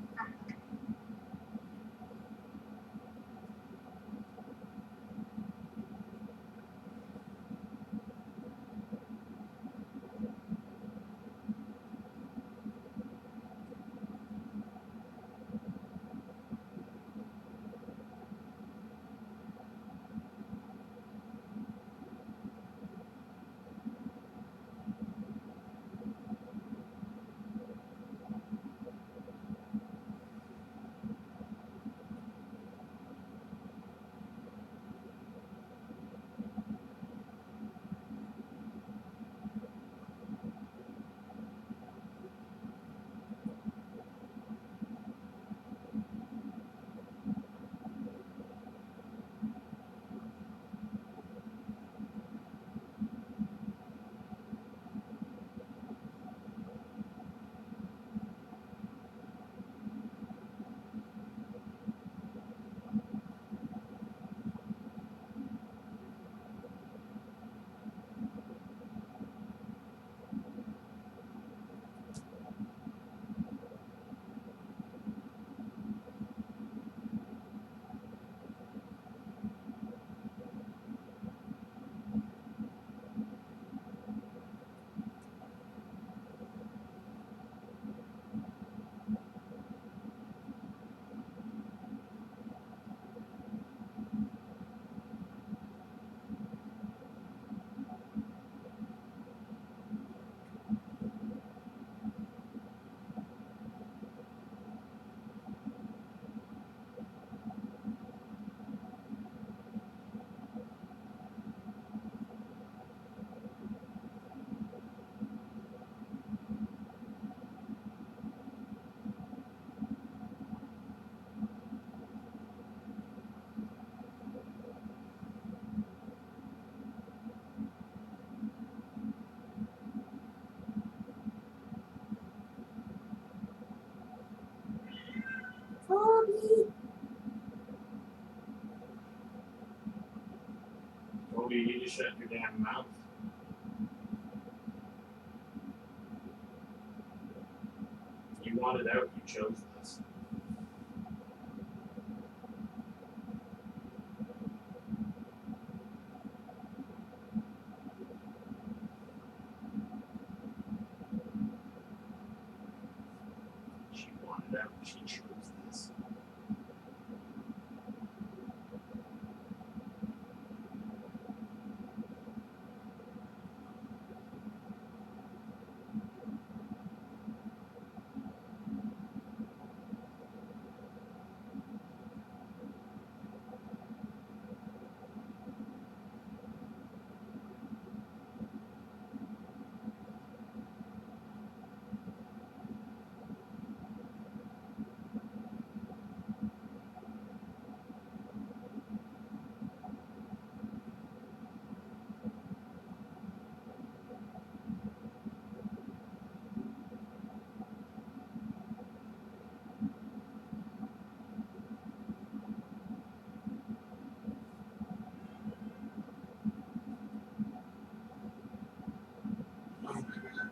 Kobe. Toby, you just shut your damn mouth. You wanted out, you chose this. She wanted out, she chose this.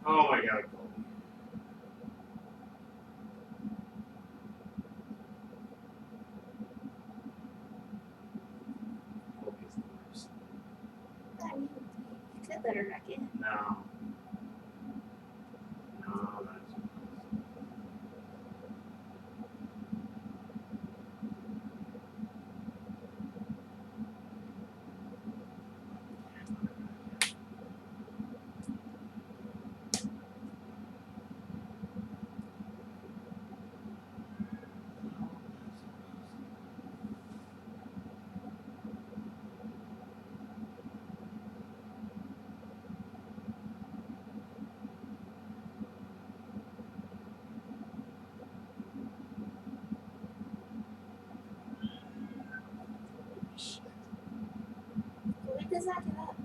Oh my god, Colby. Colby's the worst. I mean, you could let her back in. No. No, that's. Shit. When does that get up?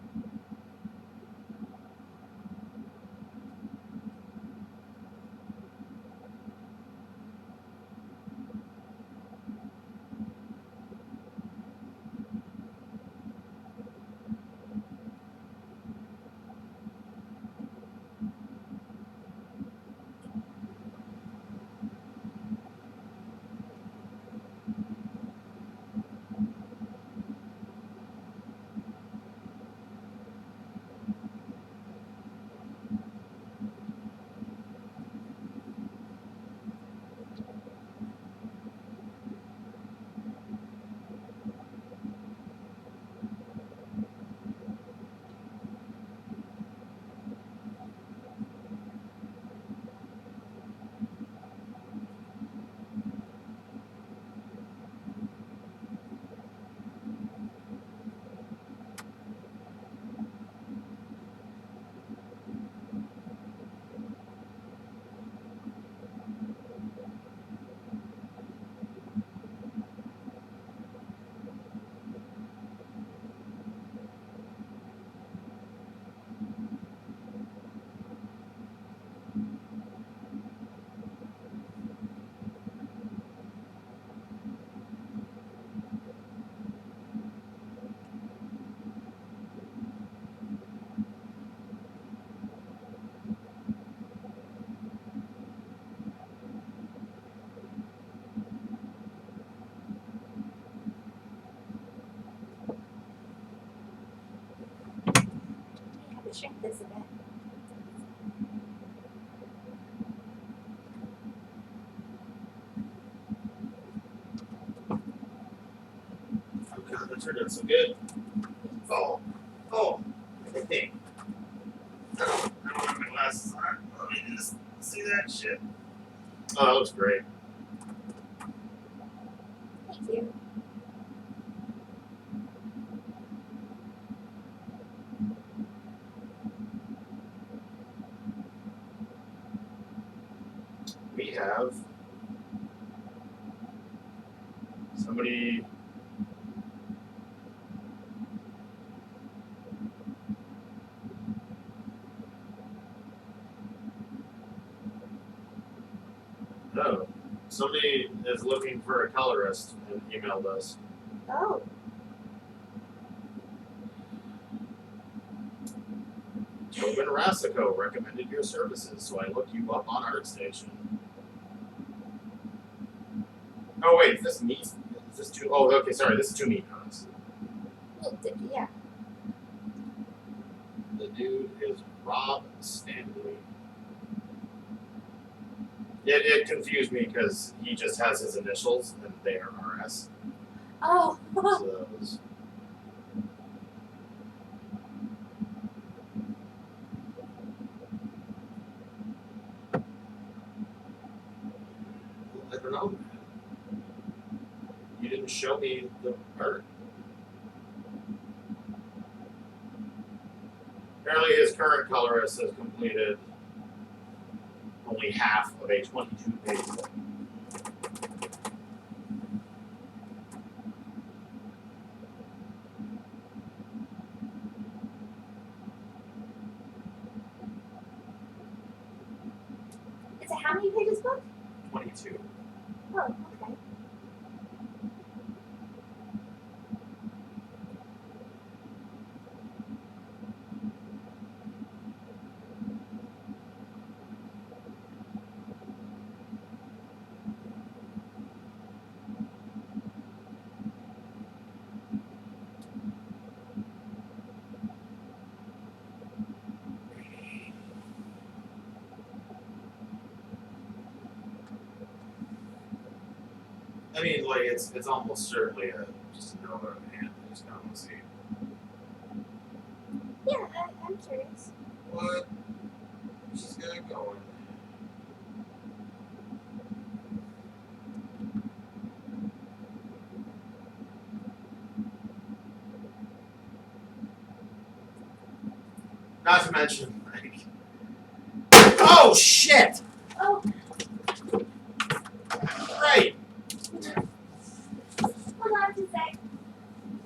I have to shrink this a bit. Oh god, that turned out so good. Oh. Oh. Hey. I don't have my glasses on. Let me just see that shit. Oh, that looks great. Thank you. We have somebody. Oh, somebody is looking for a colorist and emailed us. Oh, Tobin Rasico recommended your services, so I looked you up on ArtStation. Oh wait, is this me? Is this two? Oh, okay, sorry, this is two me cons. well, yeah. The dude is Rob Stanley. It confused me because he just has his initials and they are RS. Oh, So that was. I don't know. You didn't show me the art. Apparently, his current colorist has completed only half of a 22-page book. it's a how many pages book? 22. Oh, okay. I mean, like it's almost certainly just a no out of hand. I just kind of want to see Yeah, I'm curious. what she's got going. Not to mention, like, oh shit! Oh, Right. hold on just a sec.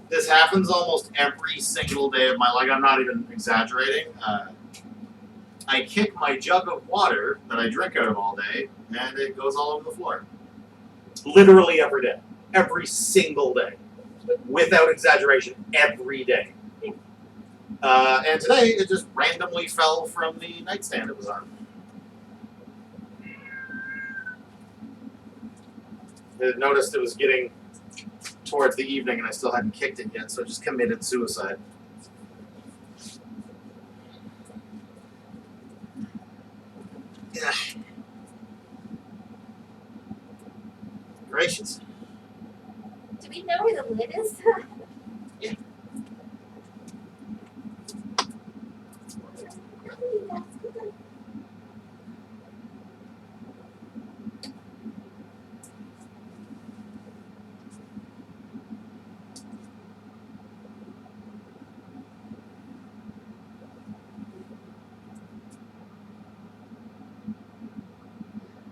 This happens almost every single day of my life. I'm not even exaggerating. I kick my jug of water that I drink out of all day, and it goes all over the floor. Literally every day. Every single day. Without exaggeration, every day. And today, it just randomly fell from the nightstand it was on. I noticed it was getting towards the evening, and I still hadn't kicked it yet, so I just committed suicide. Yeah. Gracious. Do we know where the lid is? Yeah.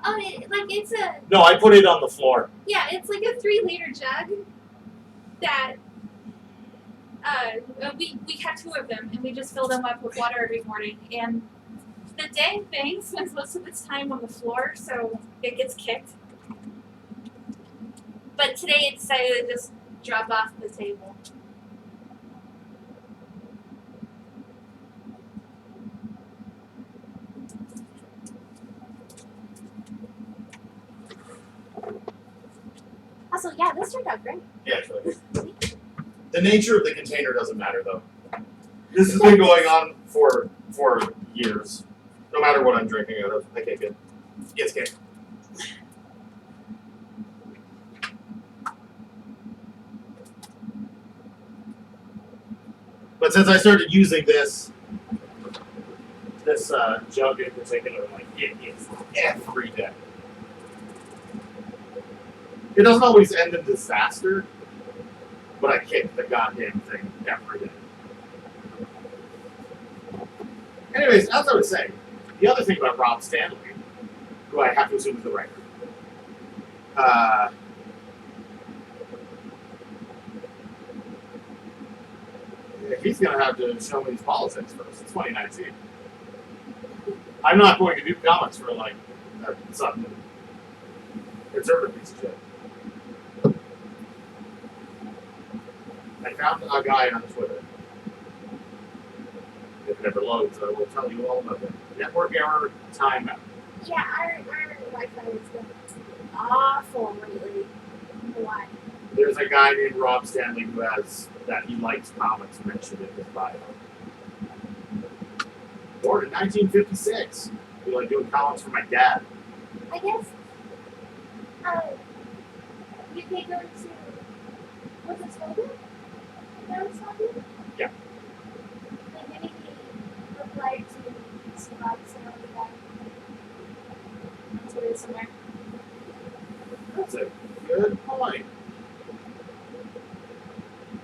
Oh, it's a, No, I put it on the floor. yeah, it's like a 3-liter jug that we have 2 of them, and we just fill them up with water every morning. And the dang thing spends most of its time on the floor, so it gets kicked. But today it decided to just drop off the table. Also, yeah, this turned out great. Yeah, it's really good. The nature of the container doesn't matter, though. This has been going on for years. No matter what I'm drinking out of, I kick it. It's kicked. But since I started using this jug in particular, like it is every day. It doesn't always end in disaster, but I kick the goddamn thing every day. Anyways, as I was saying, the other thing about Rob Stanley, who I have to assume is the writer, he's going to have to show me his politics first. It's 2019. I'm not going to do comments for, like, some conservative piece of shit. I found a guy on Twitter. If it ever loads, I will tell you all about it. Network error timeout. Yeah, our Wi-Fi has been awful lately. I don't know why. There's a guy named Rob Stanley who has that he likes comics mentioned in his bio. Born in 1956. He like doing comics for my dad. I guess you can go to, what's it called? No, it's not good. Yeah. Like maybe he replied to Scott something like that. On Twitter somewhere. That's a good point.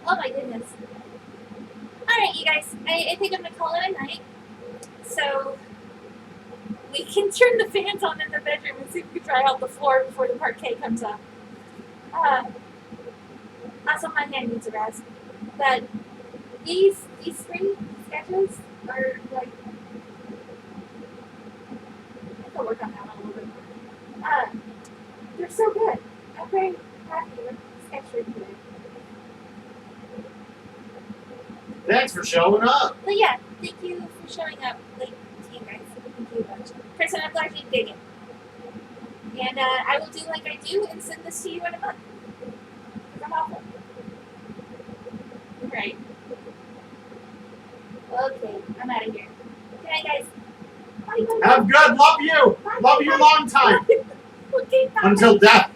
Oh my goodness. Alright, you guys, I think I'm gonna call it a night. So we can turn the fans on in the bedroom and see if we can dry out the floor before the parquet comes up. Also, my hand needs a rest. But these 3 sketches are like, I can work on that one a little bit more. They're so good. I'm very happy with the sketch room today. Thanks for showing up. But yeah, thank you for showing up late to you guys. Thank you a bunch. Kristen, I'm glad you dig it. And I will do like I do and send this to you in a month. Because I'm awful. Right. Okay, I'm out of here. Good night, guys. Bye, bye, bye. Have good. Love you. Bye, Love bye, you bye. long time. Okay, bye. Until death.